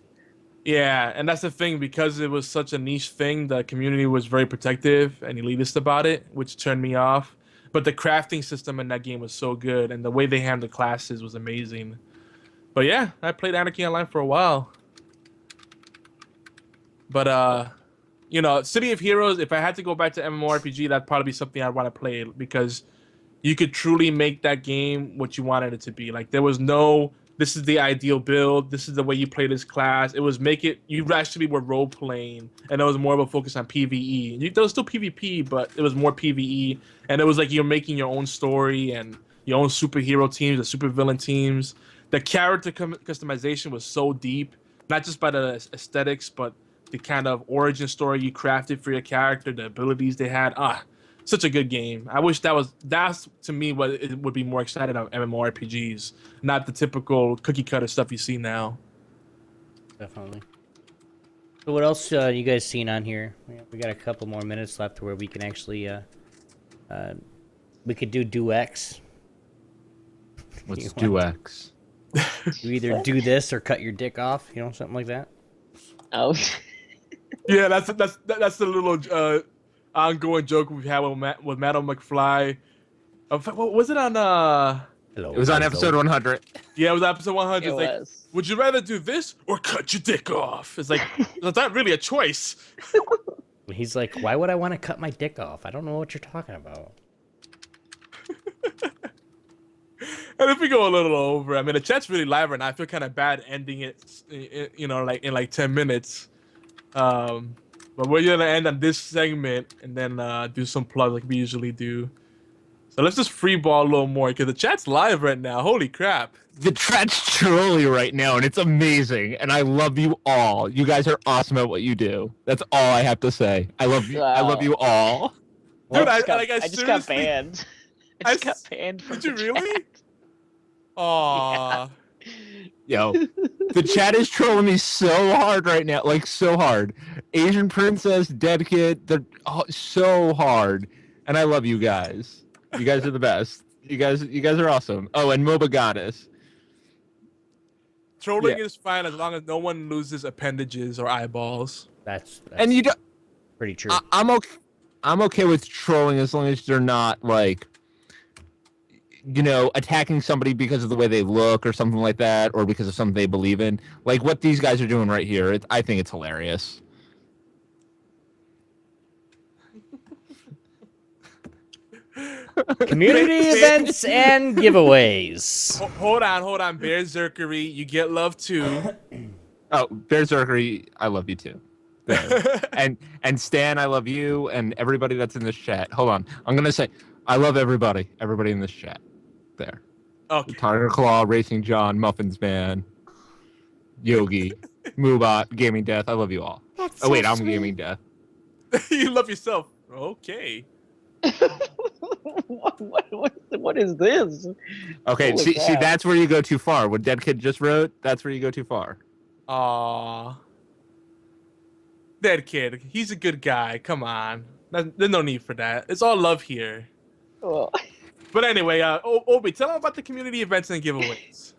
yeah, and that's the thing, because it was such a niche thing, the community was very protective and elitist about it, which turned me off. But the crafting system in that game was so good, and the way they handled classes was amazing. But yeah, I played Anarchy Online for a while. But City of Heroes, if I had to go back to MMORPG, that'd probably be something I'd want to play, because you could truly make that game what you wanted it to be. Like, there was no, this is the ideal build, this is the way you play this class. It was you actually were role playing, and it was more of a focus on PvE. There was still PvP, but it was more PvE, and it was like you're making your own story and your own superhero teams, the supervillain teams. The character customization was so deep, not just by the aesthetics, but the kind of origin story you crafted for your character, the abilities they had. such a good game. I wish that's to me what it would be more excited of MMORPGs, not the typical cookie cutter stuff you see now. Definitely. So what else you guys seen on here? We got a couple more minutes left where we can actually we could do X. Let's do X. You either do this or cut your dick off, something like that. Oh. Yeah, that's the little ongoing joke we've had with Madam McFly. What was it on? Hello. It was on episode 100. Yeah, it was episode 100. It It's like, was. would you rather do this or cut your dick off? It's like that's not really a choice. He's like, why would I want to cut my dick off? I don't know what you're talking about. And if we go a little over, I mean, the chat's really live right now. I feel kind of bad ending it, like in 10 minutes. But we're gonna end on this segment and then do some plugs like we usually do. So let's just free ball a little more because the chat's live right now. Holy crap! The chat's trolling right now, and it's amazing. And I love you all. You guys are awesome at what you do. That's all I have to say. I love you. I love you all. Dude, I I just got banned. I just got banned from Did you the really? chat. Aww. Yo, the chat is trolling me so hard right now, like so hard. Asian Princess, Dead Kid, they're so hard, and I love you guys. You guys are the best. You guys are awesome. Oh, and MOBA Goddess. Trolling is fine as long as no one loses appendages or eyeballs. That's And you don't. pretty true. I'm okay. I'm okay with trolling as long as they're not like, attacking somebody because of the way they look or something like that, or because of something they believe in. Like what these guys are doing right here. I think it's hilarious. Community events and giveaways. Hold on, Bear Zerkery, you get love too. Oh, Bear Zerkery, I love you too. and Stan, I love you, and everybody that's in this chat. Hold on, I'm gonna say I love everybody in this chat. There. Okay. Tiger Claw, Racing John, Muffins Man, Yogi, Moobot, Gaming Death. I love you all. That's wait, so I'm sweet. Gaming Death. You love yourself. Okay. What is this? Okay, Holy see, crap. that's where you go too far. What Dead Kid just wrote, that's where you go too far. Aww. Dead Kid, he's a good guy. Come on. There's no need for that. It's all love here. Oh. But anyway, Obi, tell them about the community events and giveaways.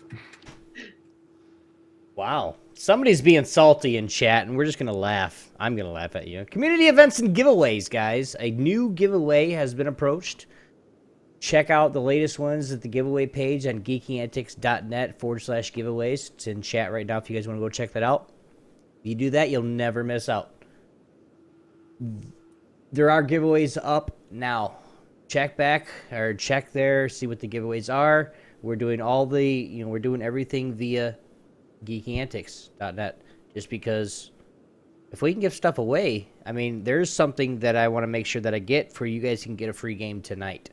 Wow. Somebody's being salty in chat, and we're just going to laugh. I'm going to laugh at you. Community events and giveaways, guys. A new giveaway has been approached. Check out the latest ones at the giveaway page on geekyantics.net/giveaways. It's in chat right now if you guys want to go check that out. If you do that, you'll never miss out. There are giveaways up now. Check back, or check there, see what the giveaways are. We're doing we're doing everything via geekyantics.net, just because if we can give stuff away, I mean, there's something that I want to make sure that I get for you guys can get a free game tonight.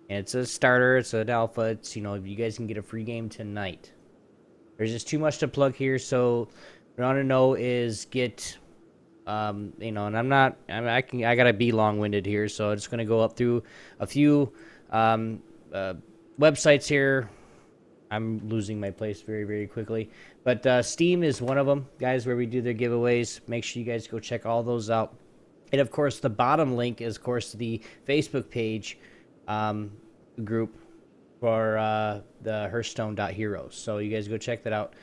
And it's a starter, it's an alpha, it's, you guys can get a free game tonight. There's just too much to plug here, so what I want to know is get, and I gotta be long-winded here, so I'm just gonna go up through a few websites here. I'm losing my place very, very quickly. But Steam is one of them, guys, where we do their giveaways. Make sure you guys go check all those out. And, of course, the bottom link is, of course, the Facebook page group for the Hearthstone.Heroes. So you guys go check that out.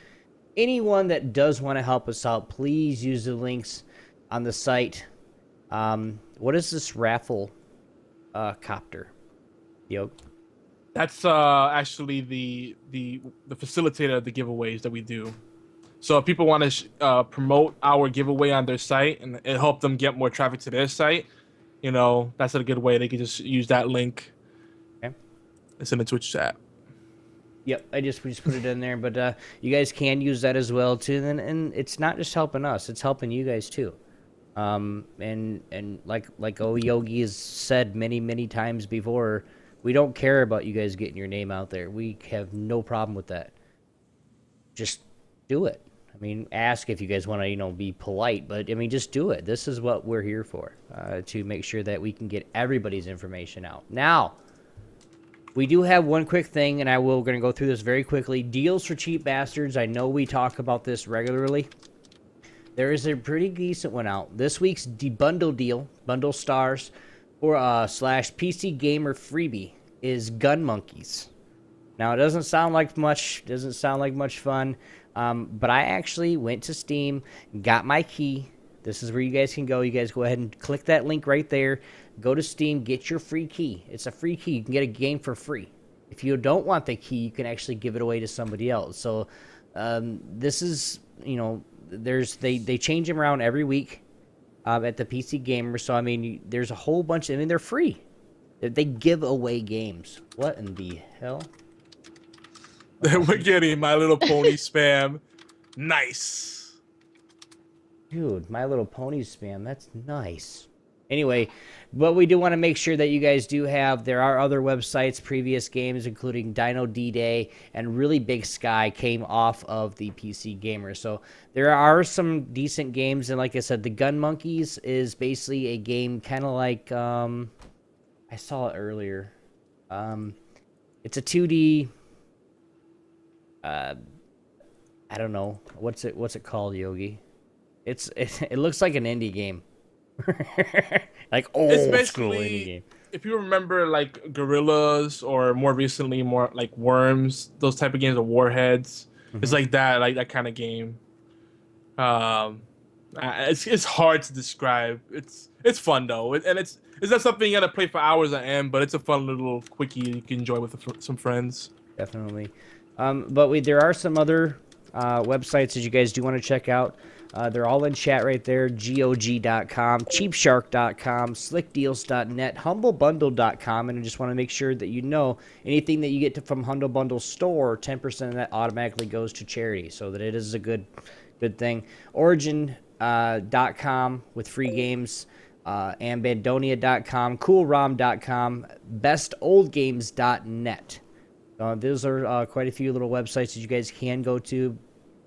Anyone that does want to help us out, please use the links on the site. What is this raffle copter? Yo. That's actually the facilitator of the giveaways that we do. So if people want to promote our giveaway on their site and it help them get more traffic to their site, that's a good way. They can just use that link. Okay. It's in the Twitch chat. Yep, we just put it in there, but you guys can use that as well too. And it's not just helping us; it's helping you guys too. And like Yogi has said many times before, we don't care about you guys getting your name out there. We have no problem with that. Just do it. I mean, ask if you guys want to, be polite, but I mean, just do it. This is what we're here for, to make sure that we can get everybody's information out. Now, we do have one quick thing, and we're going to go through this very quickly. Deals for cheap bastards. I know we talk about this regularly. There is a pretty decent one out. This week's bundle deal, bundle stars, or slash PC gamer freebie is Gun Monkeys. Now, it doesn't sound like much. Doesn't sound like much fun. But I actually went to Steam, got my key. This is where you guys can go. You guys go ahead and click that link right there. Go to Steam, get your free key. It's a free key. You can get a game for free. If you don't want the key, you can actually give it away to somebody else. So this is, they change them around every week at the PC Gamer. So, I mean, there's a whole bunch. I mean, they're free. They give away games. What in the hell? We're getting My Little Pony spam. Nice. Dude, My Little Pony spam. That's nice. Anyway, but we do want to make sure that you guys do have, there are other websites, previous games, including Dino D-Day and Really Big Sky came off of the PC Gamer. So there are some decent games. And like I said, the Gun Monkeys is basically a game kind of like, I saw it earlier. It's a 2D, I don't know. What's it called, Yogi? It looks like an indie game. Like old school indie game. If you remember like Gorillas or more recently more like Worms, those type of games, or Warheads, it's like that kind of game. It's hard to describe. It's fun though, and it's not something you gotta play for hours on end, but it's a fun little quickie you can enjoy with some friends. Definitely. But there are some other websites that you guys do want to check out. They're all in chat right there. GOG.com, CheapShark.com, SlickDeals.net, HumbleBundle.com, and I just want to make sure that you know anything that you get from Humble Bundle store, 10% of that automatically goes to charity, so that it is a good thing. Origin.com with free games, Ambandonia.com, CoolROM.com, BestOldGames.net. Those are quite a few little websites that you guys can go to,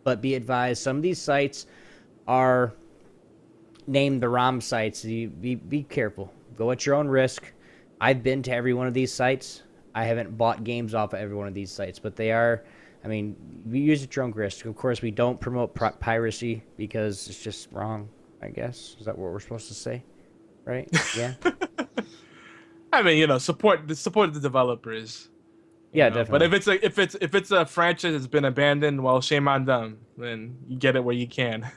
but be advised, some of these sites are named the ROM sites. Be careful. Go at your own risk. I've been to every one of these sites. I haven't bought games off of every one of these sites, but they are, I mean, we use at your own risk. Of course, we don't promote piracy because it's just wrong, I guess. Is that what we're supposed to say? Right? Yeah. I mean, support the developers. Yeah, definitely. But if it's a franchise that's been abandoned, well, shame on them. Then you get it where you can.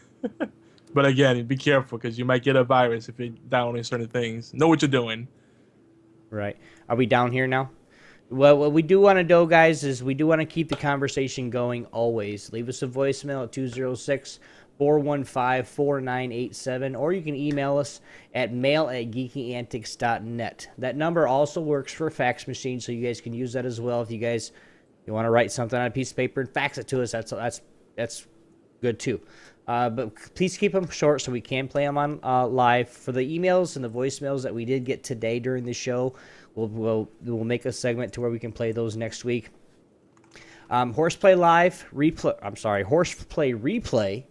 But again, be careful because you might get a virus if you're downloading certain things. Know what you're doing. Right. Are we down here now? Well, what we do want to do, guys, is we do want to keep the conversation going always. Leave us a voicemail at 206-415-4987, or you can email us at mail@geekyantics.net. That number also works for a fax machine, so you guys can use that as well. If you want to write something on a piece of paper and fax it to us, that's good too. But please keep them short so we can play them on live. For the emails and the voicemails that we did get today during the show, we'll make a segment to where we can play those next week. HorsePLAY Replay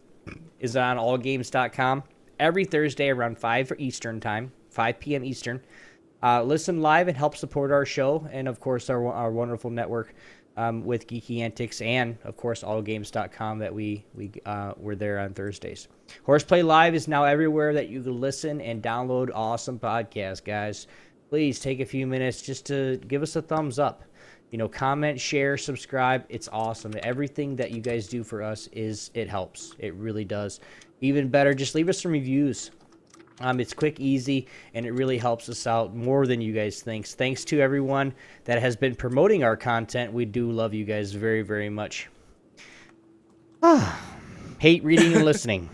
is on allgames.com every Thursday around 5 Eastern time, 5 p.m. Eastern. Listen live and help support our show and, of course, our wonderful network with Geeky Antics and, of course, allgames.com that we're there on Thursdays. HorsePLAY Live is now everywhere that you can listen and download awesome podcasts, guys. Please take a few minutes just to give us a thumbs up. Comment, share, subscribe. It's awesome. Everything that you guys do for us it helps. It really does. Even better, just leave us some reviews. It's quick, easy, and it really helps us out more than you guys think. Thanks to everyone that has been promoting our content. We do love you guys very, very much. Hate reading and listening.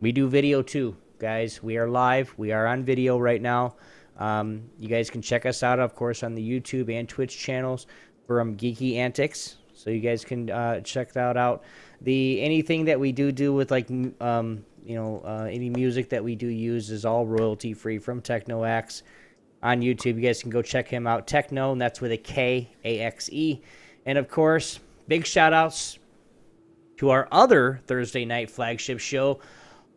We do video too, guys. We are live. We are on video right now. You guys can check us out, of course, on the YouTube and Twitch channels from Geeky Antics. So you guys can check that out. Anything that we do with any music that we do use is all royalty free from TechnoAxe on YouTube. You guys can go check him out. Techno, and that's with a K-A-X-E. And of course, big shout outs to our other Thursday night flagship show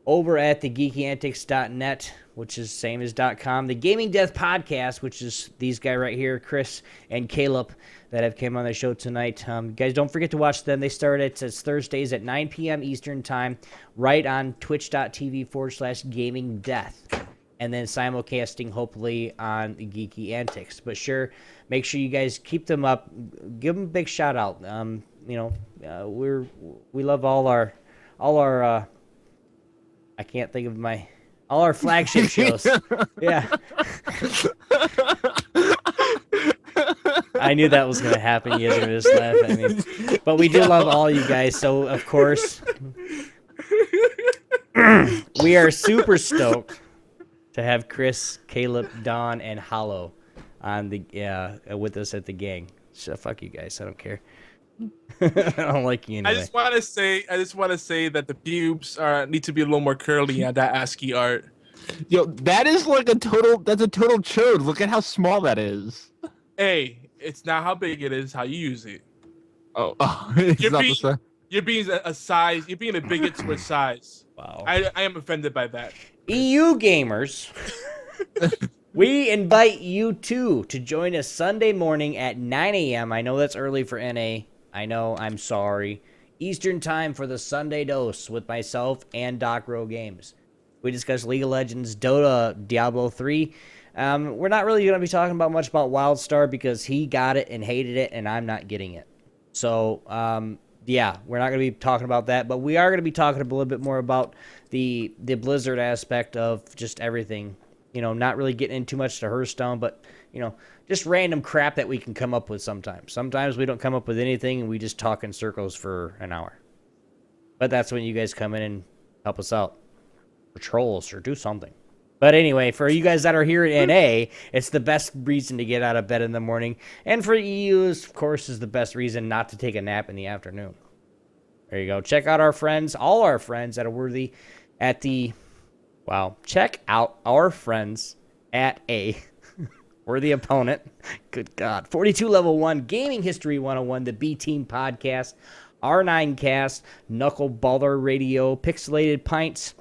over at the geekyantics.net, which is same as .com. The Gaming Death Podcast, which is these guys right here, Chris and Caleb, that have came on the show tonight. Guys, don't forget to watch them. They start it's Thursdays at 9 p.m. Eastern Time, right on twitch.tv/gaming death. And then simulcasting, hopefully, on the Geeky Antics. But sure, make sure you guys keep them up. Give them a big shout out. We love all our I can't think of all our flagship shows. Yeah. I knew that was going to happen. You guys are going to just laugh at me. But we do love all you guys. So, of course, we are super stoked to have Chris, Caleb, Don, and Hollow on with us at the gang. So fuck you guys. I don't care. I don't like you anyway. I just want to say that the pubes need to be a little more curly on that ASCII art. Yo, that is like a total chode. Look at how small that is. Hey, it's not how big it is, how you use it. Oh, it's not the same. You're being a bigot towards size. Wow. I am offended by that. EU gamers, we invite you too to join us Sunday morning at 9 a.m. I know that's early for NA. I know, I'm sorry. Eastern Time for the Sunday Dose with myself and Doc Row Games. We discuss League of Legends, Dota, Diablo 3. We're not really going to be talking much about WildStar because he got it and hated it, and I'm not getting it. So, yeah, we're not going to be talking about that, but we are going to be talking a little bit more about the Blizzard aspect of just everything. You know, not really getting in too much to Hearthstone, but, you know, just random crap that we can come up with sometimes. Sometimes we don't come up with anything, and we just talk in circles for an hour. But that's when you guys come in and help us out. Patrol us or do something. But anyway, for you guys that are here in NA, it's the best reason to get out of bed in the morning. And for EU, of course, is the best reason not to take a nap in the afternoon. There you go. Check out our friends, all our friends that are worthy at the... Wow. Check out our friends at a worthy opponent. Good God. 42 Level 1, Gaming History 101, the B-Team Podcast, R9 Cast, Knuckleballer Radio, Pixelated Pints,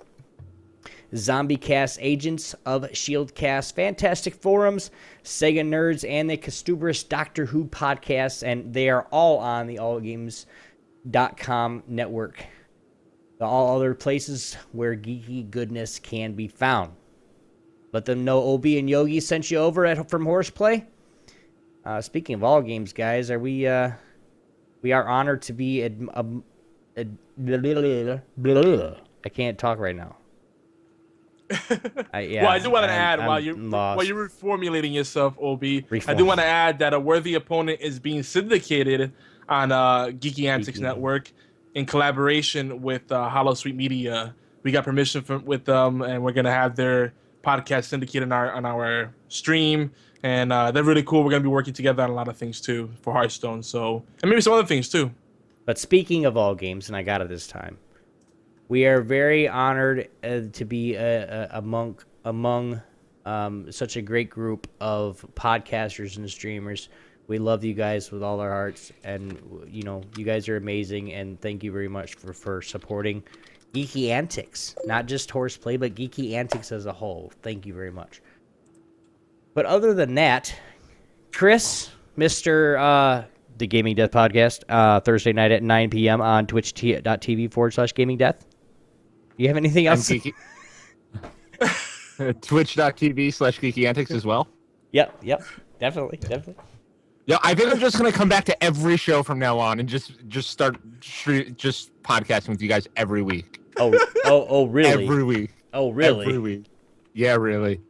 Zombie Cast, Agents of Shield Cast, Fantastic Forums, Sega Nerds, and the Castuberous Doctor Who podcasts, and they are all on the allgames.com network. All other places where geeky goodness can be found. Let them know Obi and Yogi sent you over from HorsePLAY. Speaking of all games, guys, we are honored to be I can't talk right now. Well, I do want to add while you're reformulating yourself, Obi. I do want to add that a worthy opponent is being syndicated on Geeky Antics Network in collaboration with Hollow Sweet Media. We got permission with them, and we're gonna have their podcast syndicated on our stream, and they're really cool. We're gonna be working together on a lot of things too for Hearthstone, so and maybe some other things too. But speaking of all games, and I got it this time. We are very honored to be among such a great group of podcasters and streamers. We love you guys with all our hearts, and you know you guys are amazing. And thank you very much for supporting Geeky Antics, not just HorsePLAY, but Geeky Antics as a whole. Thank you very much. But other than that, Chris, Mr. The Gaming Death Podcast, Thursday night at 9 p.m. on twitch.tv/gaming death. You have anything else? Twitch.tv/Geeky Antics as well. Yep, definitely. Yeah, I think I'm just gonna come back to every show from now on and just start podcasting with you guys every week. Oh, really? Every week. Oh, really? Every week. Yeah, really.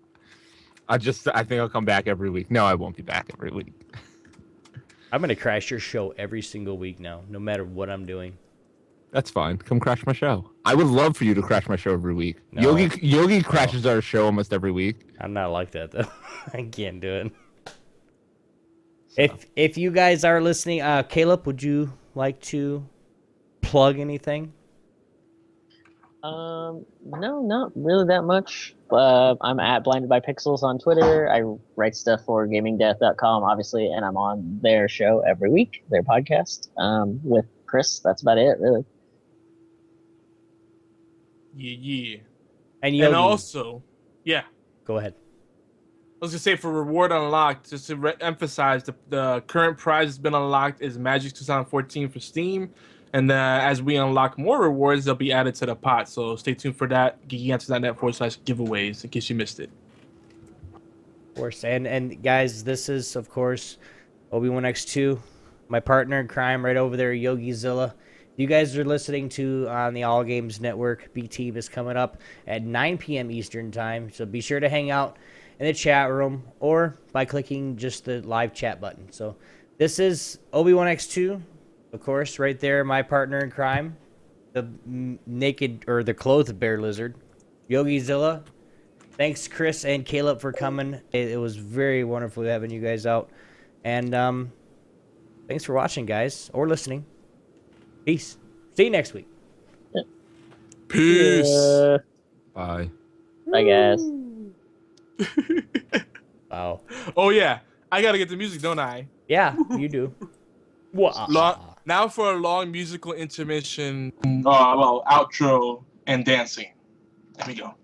I think I'll come back every week. No, I won't be back every week. I'm gonna crash your show every single week now, no matter what I'm doing. That's fine. Come crash my show. I would love for you to crash my show every week. No. Yogi crashes our show almost every week. I'm not like that though. I can't do it. So. If you guys are listening, Caleb, would you like to plug anything? No, not really that much. I'm at Blinded by Pixels on Twitter. I write stuff for GamingDeath.com, obviously, and I'm on their show every week, their podcast, with Chris. That's about it, really. Yeah. And Yogi, And also, yeah. go ahead. I was gonna say for reward unlocked, just to emphasize, the current prize has been unlocked is Magic 2014 for Steam, and as we unlock more rewards, they'll be added to the pot. So stay tuned for that. GeekyAnswers.net/giveaways in case you missed it. Of course, and guys, this is of course Obi-Wan X2, my partner in crime right over there, YogiZilla. You guys are listening to on the All Games Network. B-Team is coming up at 9 p.m. Eastern Time, so be sure to hang out in the chat room or by clicking just the live chat button. So this is Obi-Wan X2, of course, right there, my partner in crime, the naked or the clothed bear lizard, YogiZilla. Thanks, Chris and Caleb, for coming. It was very wonderful having you guys out. And thanks for watching, guys, or listening. Peace. See you next week. Peace. Bye. I guess. Wow. Oh yeah, I gotta get the music, don't I? Yeah, you do. Now for a long musical intermission. Outro and dancing. There we go.